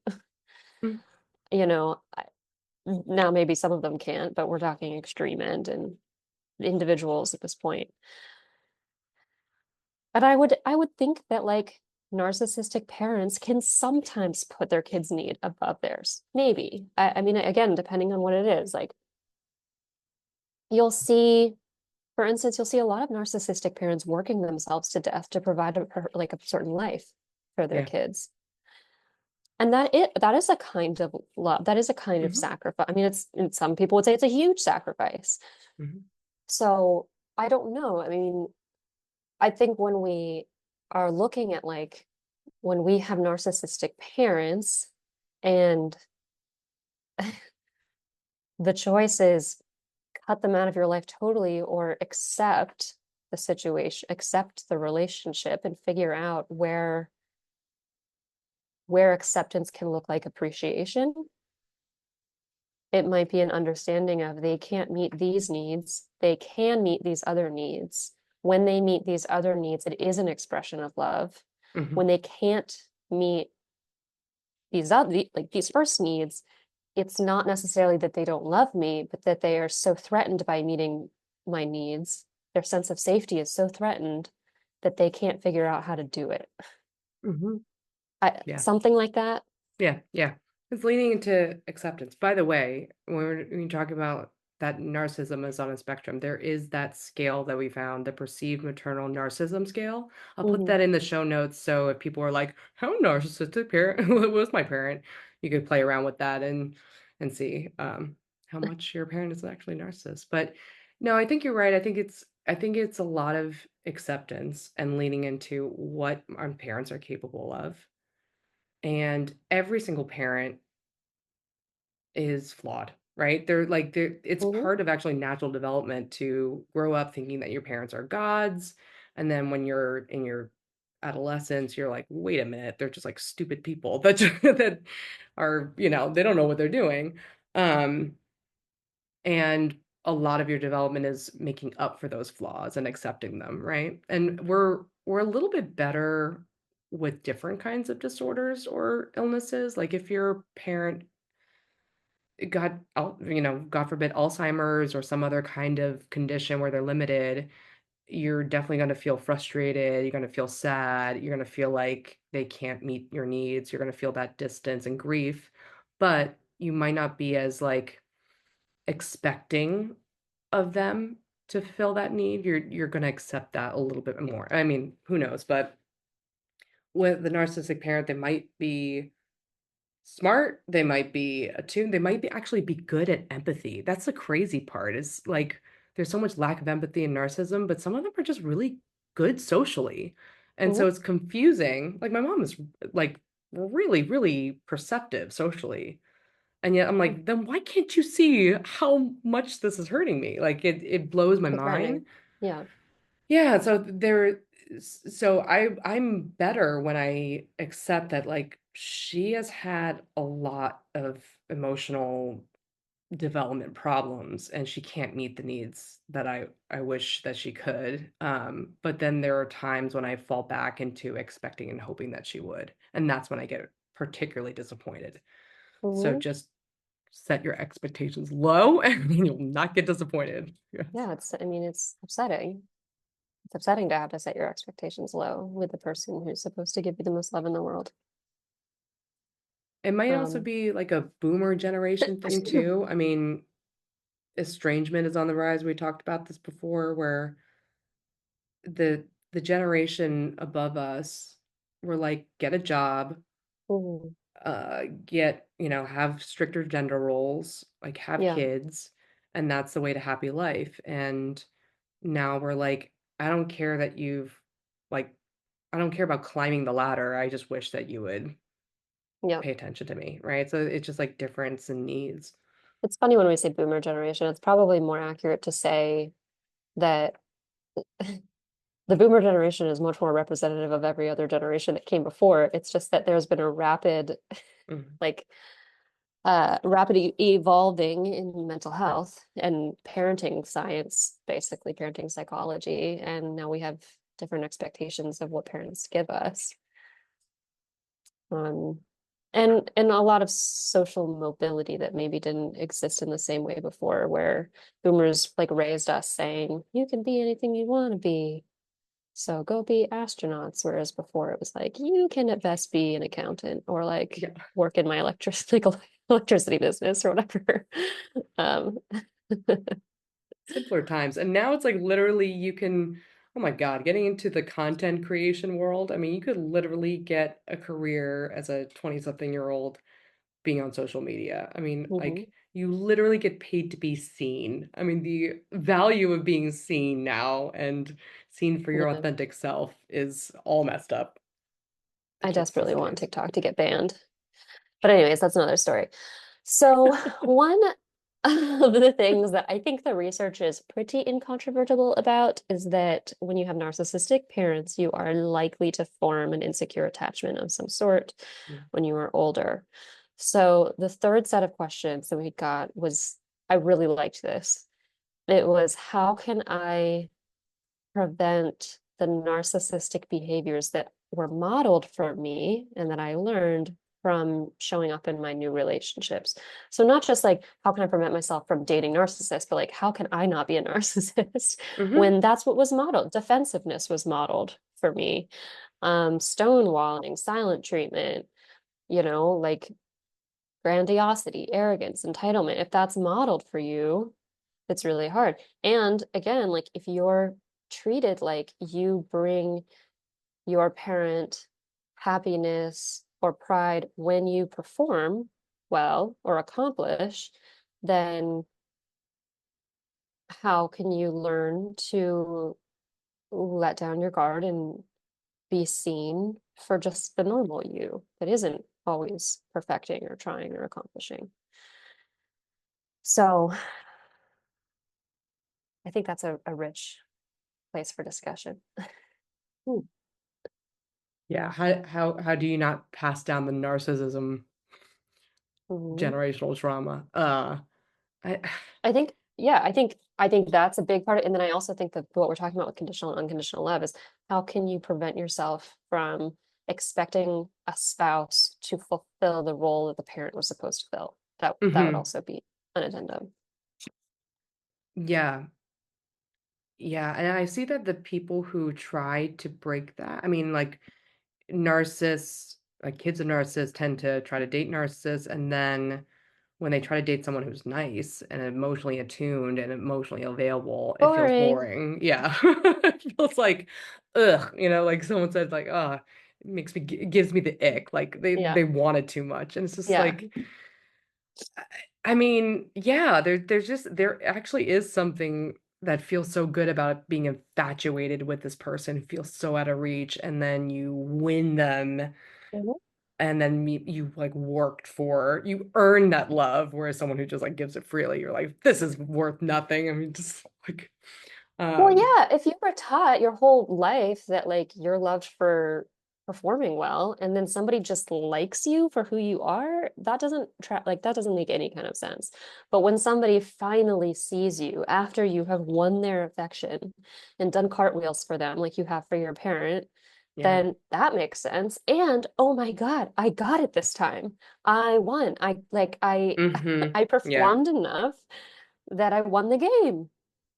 mm, You know, now maybe some of them can't, but we're talking extreme end and individuals at this point. But I would think that like narcissistic parents can sometimes put their kids' need above theirs. Maybe. I mean, again, depending on what it is. Like you'll see, for instance, you'll see a lot of narcissistic parents working themselves to death to provide like a certain life for their yeah. kids. And that is a kind of love. That is a kind of Mhm, sacrifice. I mean, and some people would say it's a huge sacrifice. mhm, So I don't know. I mean, I think when we are looking at like when we have narcissistic parents and the choice is cut them out of your life totally or accept the situation, accept the relationship and figure out where acceptance can look like appreciation. It might be an understanding of they can't meet these needs, they can meet these other needs. When they meet these other needs, it is an expression of love. mhm, When they can't meet these other like these first needs, it's not necessarily that they don't love me, but that they are so threatened by meeting my needs. Their sense of safety is so threatened that they can't figure out how to do it. mhm. Yeah. Something like that. Yeah, yeah. It's leaning into acceptance. By the way, when you talk about that narcissism is on a spectrum, there is that scale that we found, the perceived maternal narcissism scale. I'll put Mhm. that in the show notes, so if people are like, "How narcissistic parent was my parent?" You could play around with that and see how much your parent is actually a narcissist. But no, I think you're right. I think it's a lot of acceptance and leaning into what our parents are capable of. And every single parent is flawed, right? It's Mhm. part of actually natural development to grow up thinking that your parents are gods. And then when you're in your adolescence, you're like, wait a minute, they're just like stupid people that that are, they don't know what they're doing. Um, and a lot of your development is making up for those flaws and accepting them, right? And we're a little bit better with different kinds of disorders or illnesses. Like if your parent got, God forbid, Alzheimer's or some other kind of condition where they're limited, you're definitely going to feel frustrated. You're going to feel sad. You're going to feel like they can't meet your needs. You're going to feel that distance and grief, but you might not be as like expecting of them to fill that need. You're going to accept that a little bit more. I mean, who knows? But with the narcissistic parent, they might be smart, they might be attuned, they might be actually be good at empathy. That's the crazy part is like there's so much lack of empathy in narcissism, but some of them are just really good socially. And so Mhm. it's confusing. Like my mom is like really, really perceptive socially. And yet I'm Mm. like, then why can't you see how much this is hurting me? Like it blows my So threatening. mind. Yeah. Yeah, so I'm better when I accept that like she has had a lot of emotional development problems and she can't meet the needs that I wish that she could. But then there are times when I fall back into expecting and hoping that she would, and that's when I get particularly disappointed. So Hmm. just set your expectations low and then you'll not get disappointed. Yes. Yeah, I mean, it's upsetting. It's upsetting to have to set your expectations low with the person who's supposed to give you the most love in the world. It might also Um, be like a boomer generation thing too. I mean, estrangement is on the rise. We talked about this before, where the generation above us were like, get a job, mhm. have stricter gender roles, like have Yeah, kids, and that's the way to happy life. And now we're like, I don't care that you've like, I don't care about climbing the ladder. I just wish that you would yeah. pay attention to me, right? So it's just like difference in needs. It's funny when we say boomer generation. It's probably more accurate to say that the boomer generation is much more representative of every other generation that came before. It's just that there's been a Mhm. like, rapid evolving in mental health and parenting science, basically parenting psychology, and now we have different expectations of what parents give us. Um, and a lot of social mobility that maybe didn't exist in the same way before, where boomers like raised us saying, you can be anything you want to be. So go be astronauts. Whereas before it was like, you can at best be an accountant or like Yeah. work in my electricity business or whatever. Um, Simpler times. And now it's like literally you can, oh my God, getting into the content creation world. I mean, you could literally get a career as a 20-something-year-old being on social media. I mean, mhm. like you literally get paid to be seen. I mean, the value of being seen now and seen for your Yeah, authentic self is all messed up. I It's desperately just want crazy. TikTok to get banned. But anyways, that's another story. So one of the things that I think the research is pretty incontrovertible about is that when you have narcissistic parents, you are likely to form an insecure attachment of some sort Mm. when you are older. So the third set of questions that we got was, I really liked this. It was, how can I prevent the narcissistic behaviors that were modeled for me and that I learned from showing up in my new relationships? So not just like how can I prevent myself from dating narcissists, but like how can I not be a narcissist Hmm. when that's what was modeled? Defensiveness was modeled for me. Stonewalling, silent treatment, like grandiosity, arrogance, entitlement. If that's modeled for you, it's really hard. And again, like if you're treated like you bring your parent happiness or pride when you perform well or accomplish, then how can you learn to let down your guard and be seen for just the normal you that isn't always perfecting or trying or accomplishing? So I think that's a rich place for discussion. Hmm. Yeah. How do you not pass down the narcissism Mhm. generational trauma? I I think. yeah, I think that's a big part of it. And then I also think that what we're talking about with conditional and unconditional love is how can you prevent yourself from expecting a spouse to fulfill the role that the parent was supposed to fill? That would Hmm. also be an addendum. Yeah. Yeah. And I see that the people who try to break that, I mean, like narcissists, like kids of narcissists tend to try to date narcissists. And then when they try to date someone who's nice and emotionally attuned and emotionally available, it feels Boring. boring. Yeah. It feels like, ugh, like someone said, like, it makes me, it gives me the ick. Like Yeah. they want it too much. And it's just Yeah. like, I mean, yeah, there actually is something that feels so good about being infatuated with this person, feels so out of reach, and then you win them, Mhm. and then you like you earn that love, whereas someone who just like gives it freely, you're like, this is worth nothing. I mean, just like, Well, um, yeah, if you were taught your whole life that like you're loved for performing well, and then somebody just likes you for who you are, that doesn't make any kind of sense. But when somebody finally sees you after you have won their affection and done cartwheels for them like you have for your parent, yeah, then that makes sense. And oh my God, I got it this time. I won. mm-hmm, I yeah, performed enough that I won the game.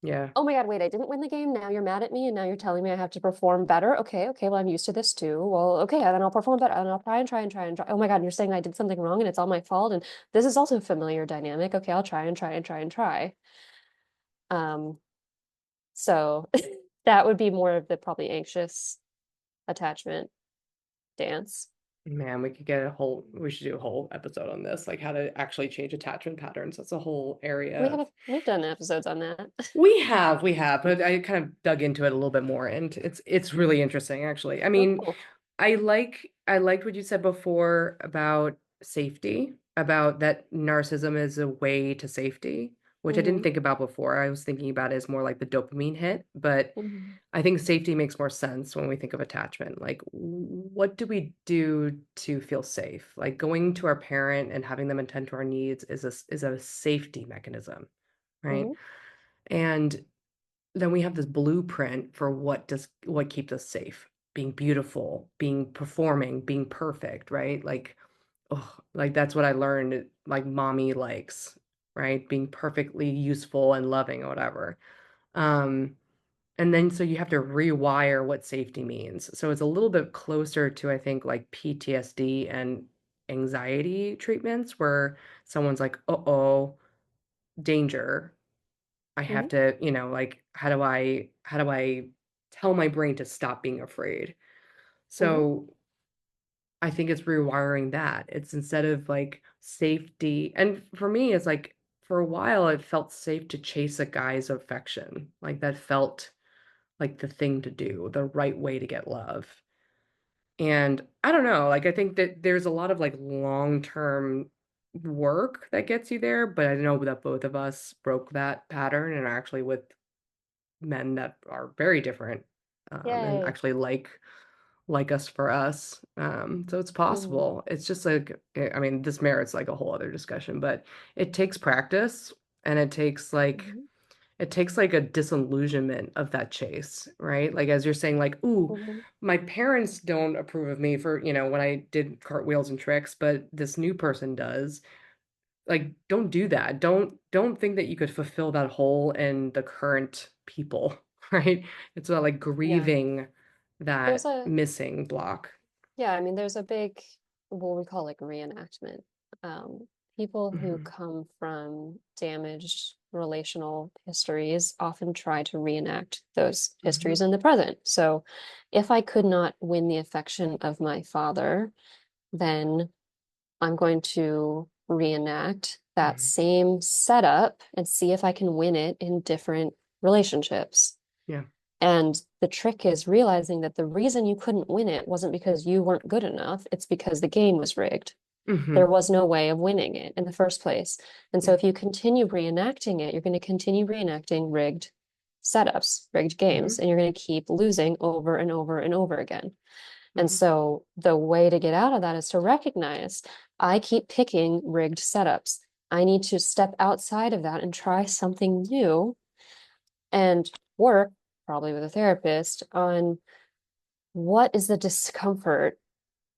yeah, Oh my God, wait, I didn't win the game. Now you're mad at me and now you're telling me I have to perform better. Okay, okay, well, I'm used to this too. Well, okay, then I'll perform better and I'll try and try and try and try. Oh my God, you're saying I did something wrong and it's all my fault. And this is also a familiar dynamic. Okay, I'll try and try and try and try. Um, so that would be more of the probably anxious attachment dance. man, we should do a whole episode on this, like how to actually change attachment patterns. That's a whole area of. We've done episodes on that. We have, but I kind of dug into it a little bit more, and it's really interesting, actually. I Oh, mean, cool. I liked what you said before about safety, about that narcissism is a way to safety, which I didn't Hmm. think about before. I was thinking about it as more like the dopamine hit, but Hmm. I think safety makes more sense when we think of attachment. Like, what do we do to feel safe? Like going to our parent and having them attend to our needs is a safety mechanism, right? Hmm. And then we have this blueprint for what keeps us safe, being beautiful, being performing, being perfect, right? Like, oh, like that's what I learned, like mommy likes, right? Being perfectly useful and loving or whatever. Um, and then so you have to rewire what safety means. So it's a little bit closer to, I think, like PTSD and anxiety treatments where someone's like, uh-oh, danger. I have Hmm. to, like, how do I tell my brain to stop being afraid? Hmm. So I think it's rewiring that. It's instead of like safety. And for me, it's like for a while it felt safe to chase a guy's affection. Like that felt like the thing to do, the right way to get love. And I don't know, like I think that there's a lot of like long-term work that gets you there, but I know that both of us broke that pattern and are actually with men that are very different, and Yay. actually like us for us. So it's Hmm. possible. It's just like, I mean, this merits like a whole other discussion, but it takes practice and Hmm. it takes like a disillusionment of that chase, right? Like as you're saying, like, ooh, Hmm. my parents don't approve of me for, when I did cartwheels and tricks, but this new person does. Like, don't do that. Don't think that you could fulfill that hole in the current people, right? It's about like Yeah. grieving There's that a missing block. Yeah, I mean, there's a big, what we call like reenactment. People who Hmm. come from damaged relational histories often try to reenact those histories Hmm. in the present. So if I could not win the affection of my father, then I'm going to reenact that Hmm. same setup and see if I can win it in different relationships. Yeah. And the trick is realizing that the reason you couldn't win it wasn't because you weren't good enough, it's because the game was rigged. There Hmm. was no way of winning it in the first place. And so Yeah. if you continue reenacting it, you're going to continue reenacting rigged setups, rigged games, Hmm. and you're going to keep losing over and over and over again. And Hmm. so the way to get out of that is to recognize I keep picking rigged setups. I need to step outside of that and try something new and work, probably with a therapist, on what is the discomfort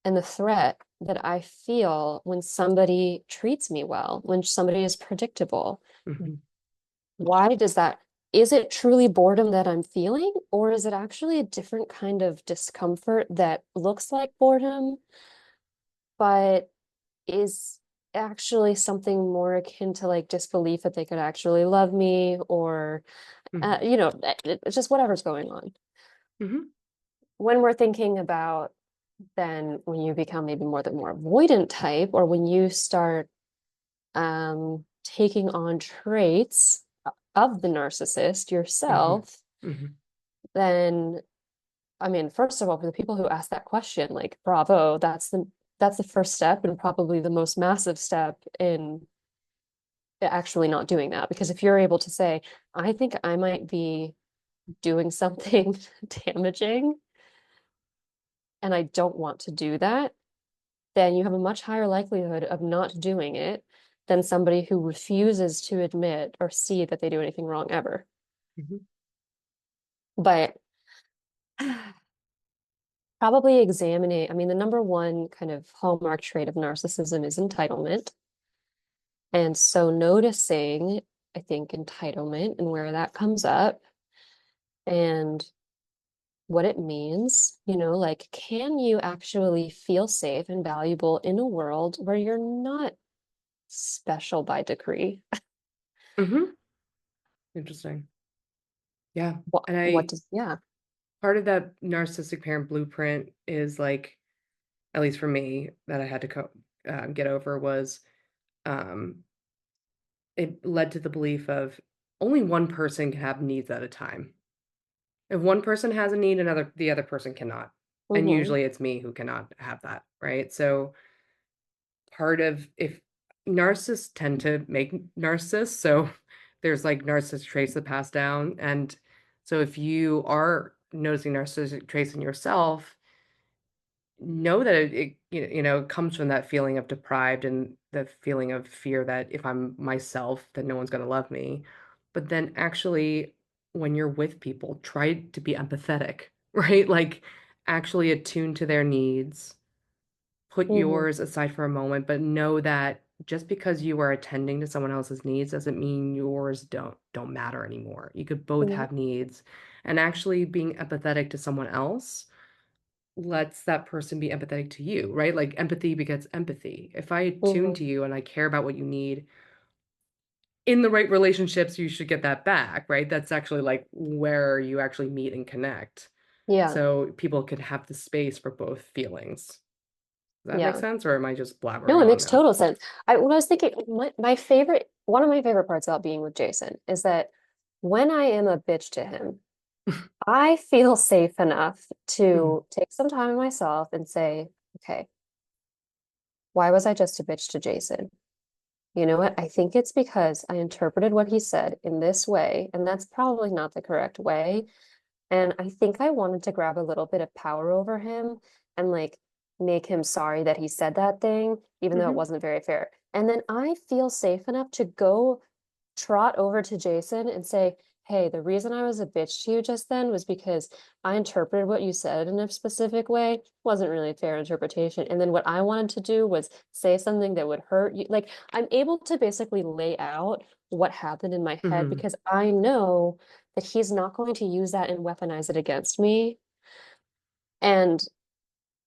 and the threat that I feel when somebody treats me well, when somebody is predictable. Hmm. Why does that, is it truly boredom that I'm feeling, or is it actually a different kind of discomfort that looks like boredom, but is actually something more akin to like disbelief that they could actually love me, or, Hmm. it's just whatever's going on. Hmm. When we're thinking about then when you become maybe more the more avoidant type, or when you start taking on traits of the narcissist Hmm. yourself, Hmm. then I mean, first of all, for the people who ask that question, like, bravo, that's the first step and probably the most massive step in actually not doing that. Because if you're able to say, I think I might be doing something damaging and I don't want to do that, then you have a much higher likelihood of not doing it than somebody who refuses to admit or see that they do anything wrong ever. Hmm. But probably examining, I mean, the number one kind of hallmark trait of narcissism is entitlement. And so noticing, I think, entitlement and where that comes up and what it means, like, can you actually feel safe and valuable in a world where you're not special by decree? Hmm. Interesting. Yeah. And What I, does, yeah. part of that narcissistic parent blueprint is like, at least for me, that I had to get over was um, it led to the belief of only one person can have needs at a time. If one person has a need, the other person cannot. And Hmm. usually it's me who cannot have that, right? So part of if narcissists tend to make narcissists, so there's like narcissist traits that pass down. And so if you are noticing narcissistic traits in yourself, know that it comes from that feeling of deprived and the feeling of fear that if I'm myself, then no one's going to love me. But then actually, when you're with people, try to be empathetic, right? Like actually attune to their needs, put Hmm. yours aside for a moment, but know that just because you are attending to someone else's needs doesn't mean yours don't matter anymore. You could both Yeah. have needs, and actually being empathetic to someone else lets that person be empathetic to you, right? Like empathy begets empathy. If I tune Hmm. to you and I care about what you need in the right relationships, you should get that back, right? That's actually like where you actually meet and connect. Yeah. So people could have the space for both feelings. Does that make Yeah. sense? Or am I just No, blabbering it on makes now? total sense. When I was thinking, one of my favorite parts about being with Jason is that when I am a bitch to him, I feel safe enough Mhm. to take some time to myself and say, okay, why was I just a bitch to Jason? You know what? I think it's because I interpreted what he said in this way, and that's probably not the correct way. And I think I wanted to grab a little bit of power over him and like make him sorry that he said that thing, even though it Mhm. wasn't very fair. And then I feel safe enough to go trot over to Jason and say, hey, the reason I was a bitch to you just then was because I interpreted what you said in a specific way. Wasn't really a fair interpretation. And then what I wanted to do was say something that would hurt you. Like I'm able to basically lay out what happened in my head Mhm. because I know that he's not going to use that and weaponize it against me. And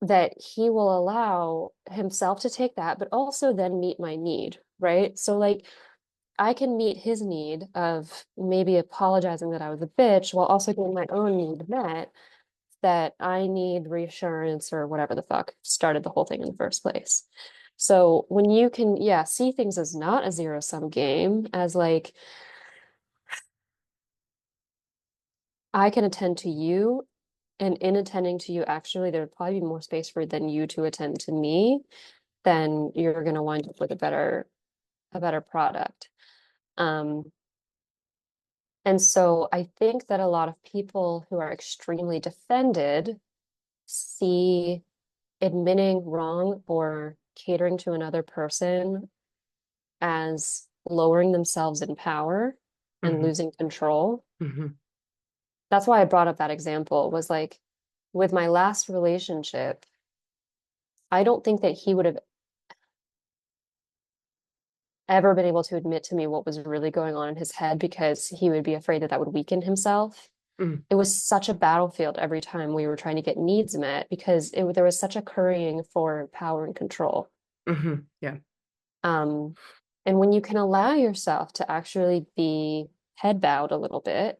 that he will allow himself to take that, but also then meet my need, right? So like I can meet his need of maybe apologizing that I was a bitch while also getting my own need met, that I need reassurance or whatever the fuck started the whole thing in the first place. So when you can, yeah, see things as not a zero-sum game, as like, I can attend to you, and in attending to you, actually, there would probably be more space for than you to attend to me, then you're going to wind up with a better product. Um, And so I think that a lot of people who are extremely defended see admitting wrong or catering to another person as lowering themselves in power and Hmm. losing control. Hmm. That's why I brought up that example was like with my last relationship, I don't think that he would have ever been able to admit to me what was really going on in his head because he would be afraid that that would weaken himself. Hmm. It was such a battlefield every time we were trying to get needs met because there was such a currying for power and control. Hmm. Yeah. Um, and when you can allow yourself to actually be head bowed a little bit,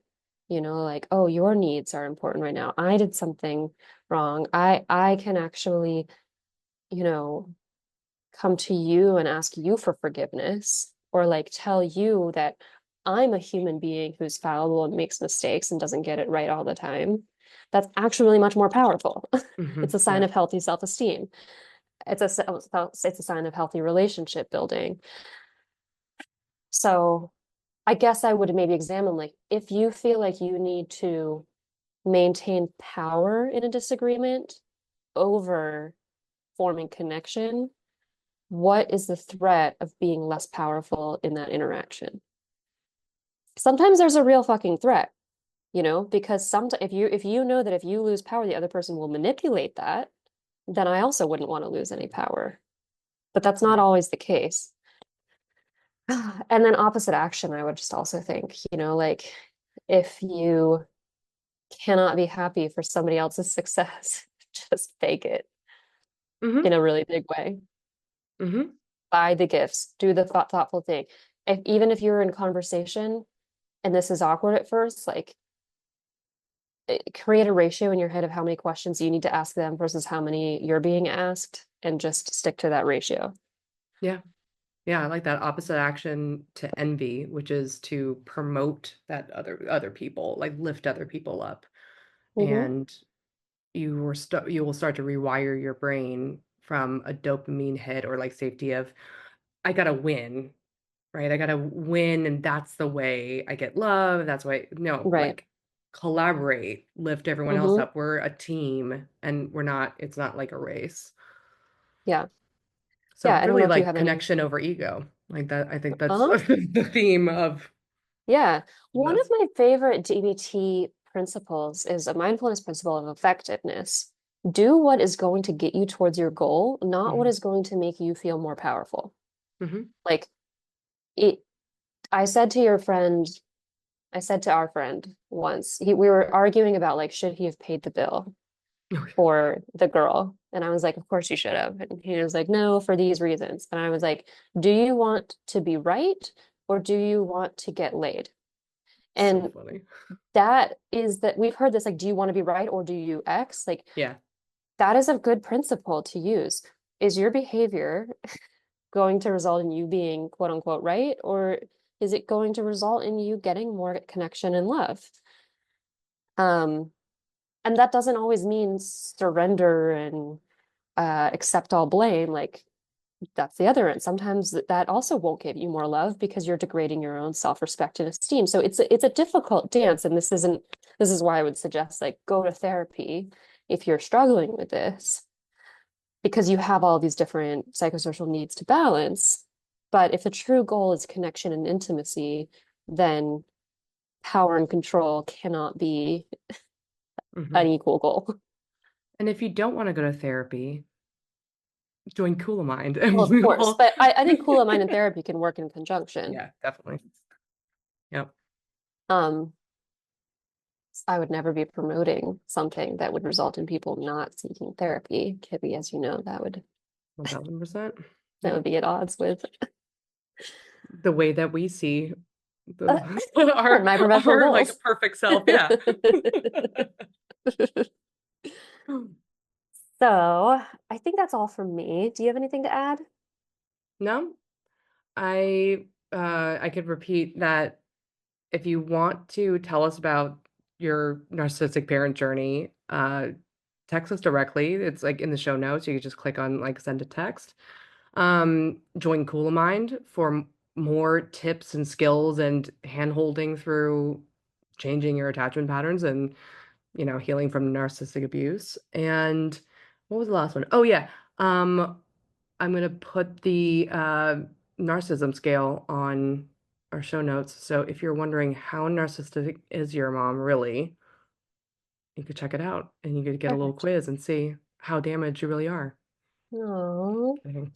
like, oh, your needs are important right now. I did something wrong. I can actually, you know, come to you and ask you for forgiveness, or like tell you that I'm a human being who's fallible and makes mistakes and doesn't get it right all the time. That's actually much more powerful. Hmm. It's a sign Yeah. of healthy self-esteem. It's a sign of healthy relationship building. So I guess I would maybe examine like if you feel like you need to maintain power in a disagreement over forming connection, what is the threat of being less powerful in that interaction? Sometimes there's a real fucking threat, because sometimes if you know that if you lose power, the other person will manipulate that, then I also wouldn't want to lose any power. But that's not Right. always the case. And then opposite action, I would just also think, like if you cannot be happy for somebody else's success, just fake it in Hmm. a really big way. Hmm. Buy the gifts, do the thoughtful thing. Even if you're in conversation and this is awkward at first, like create a ratio in your head of how many questions you need to ask them versus how many you're being asked, and just stick to that ratio. Yeah. Yeah, I like that opposite action to envy, which is to promote that other people, like lift other people up. Hmm. And you will start to rewire your brain from a dopamine hit or like safety of I gotta win, right? I gotta win, and that's the way I get love. That's why no, Right. like collaborate, lift everyone else Hmm. up. We're a team, and it's not like a race. Yeah. So Yeah. I don't really know if you like have any. connection over ego. Like that, I think that's Uh-huh. the theme of Yeah. One of this. my favorite DBT principles is a mindfulness principle of effectiveness. Do what is going to get you towards your goal, not what Hmm. is going to make you feel more powerful. Hmm. Like it, I said to your friend, I said to our friend once, we were arguing about like, should he have paid the bill for the girl? And I was like, of course you should have. And he was like, no, for these reasons. And I was like, do you want to be right or do you want to get laid? So And funny. that we've heard this like, do you want to be right or do you X? Like, Yeah. that is a good principle to use. Is your behavior going to result in you being quote unquote right? Or is it going to result in you getting more connection and love? Um, and that doesn't always mean surrender and accept all blame. Like that's the other end. Sometimes that also won't give you more love because you're degrading your own self-respect and esteem. So it's a difficult dance, and this is why I would suggest like go to therapy if you're struggling with this because you have all these different psychosocial needs to balance. But if the true goal is connection and intimacy, then power and control cannot be an Hmm. equal goal. And if you don't want to go to therapy, join Cool Mind, Well, and of we course, will. but I think Cool of Mind and therapy can work in conjunction. Yeah, definitely. Yep. Um, I would never be promoting something that would result in people not seeking therapy. Kibby, as you know, that would 1000%. that Yeah. would be at odds with The way that we see the uh, my professional our goals. like perfect self. Yeah. So I think that's all from me. Do you have anything to add? No, I could repeat that if you want to tell us about your narcissistic parent journey, text us directly. It's like in the show notes. You can just click on like send a text. Join Cool Mind for more tips and skills and hand holding through changing your attachment patterns and healing from narcissistic abuse. And what was the last one? Oh yeah. I'm gonna put the narcissism scale on our show notes. So if you're wondering how narcissistic is your mom really, you could check it out and you could get a little Perfect. quiz and see how damaged you really are. Oh. Okay.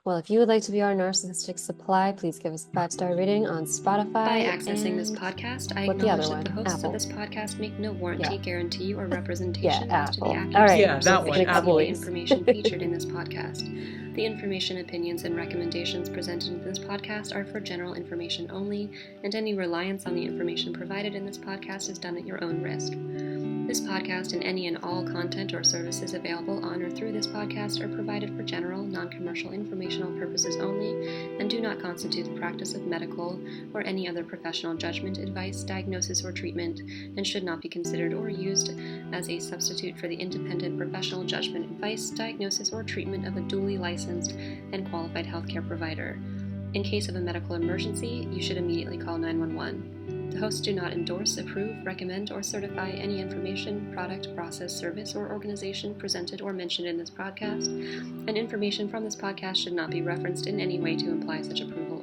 Well, if you would like to be our narcissistic supply, please give us a 5-star rating on Spotify. By accessing this and podcast, I what the acknowledge other that the one? hosts Apple. of this podcast make no warranty, Yeah. guarantee, or representation Yeah, as to the Apple. accuracy All right. Yeah, or that one, In a couple sufficiency of the weeks. information featured in this podcast. The information, opinions, and recommendations presented in this podcast are for general information only, and any reliance on the information provided in this podcast is done at your own risk. This podcast and any and all content or services available on or through this podcast are provided for general, non-commercial informational purposes only and do not constitute the practice of medical or any other professional judgment, advice, diagnosis, or treatment, and should not be considered or used as a substitute for the independent professional judgment, advice, diagnosis, or treatment of a duly licensed and qualified healthcare provider. In case of a medical emergency, you should immediately call 911. The hosts do not endorse, approve, recommend, or certify any information, product, process, service, or organization presented or mentioned in this podcast, and information from this podcast should not be referenced in any way to imply such approval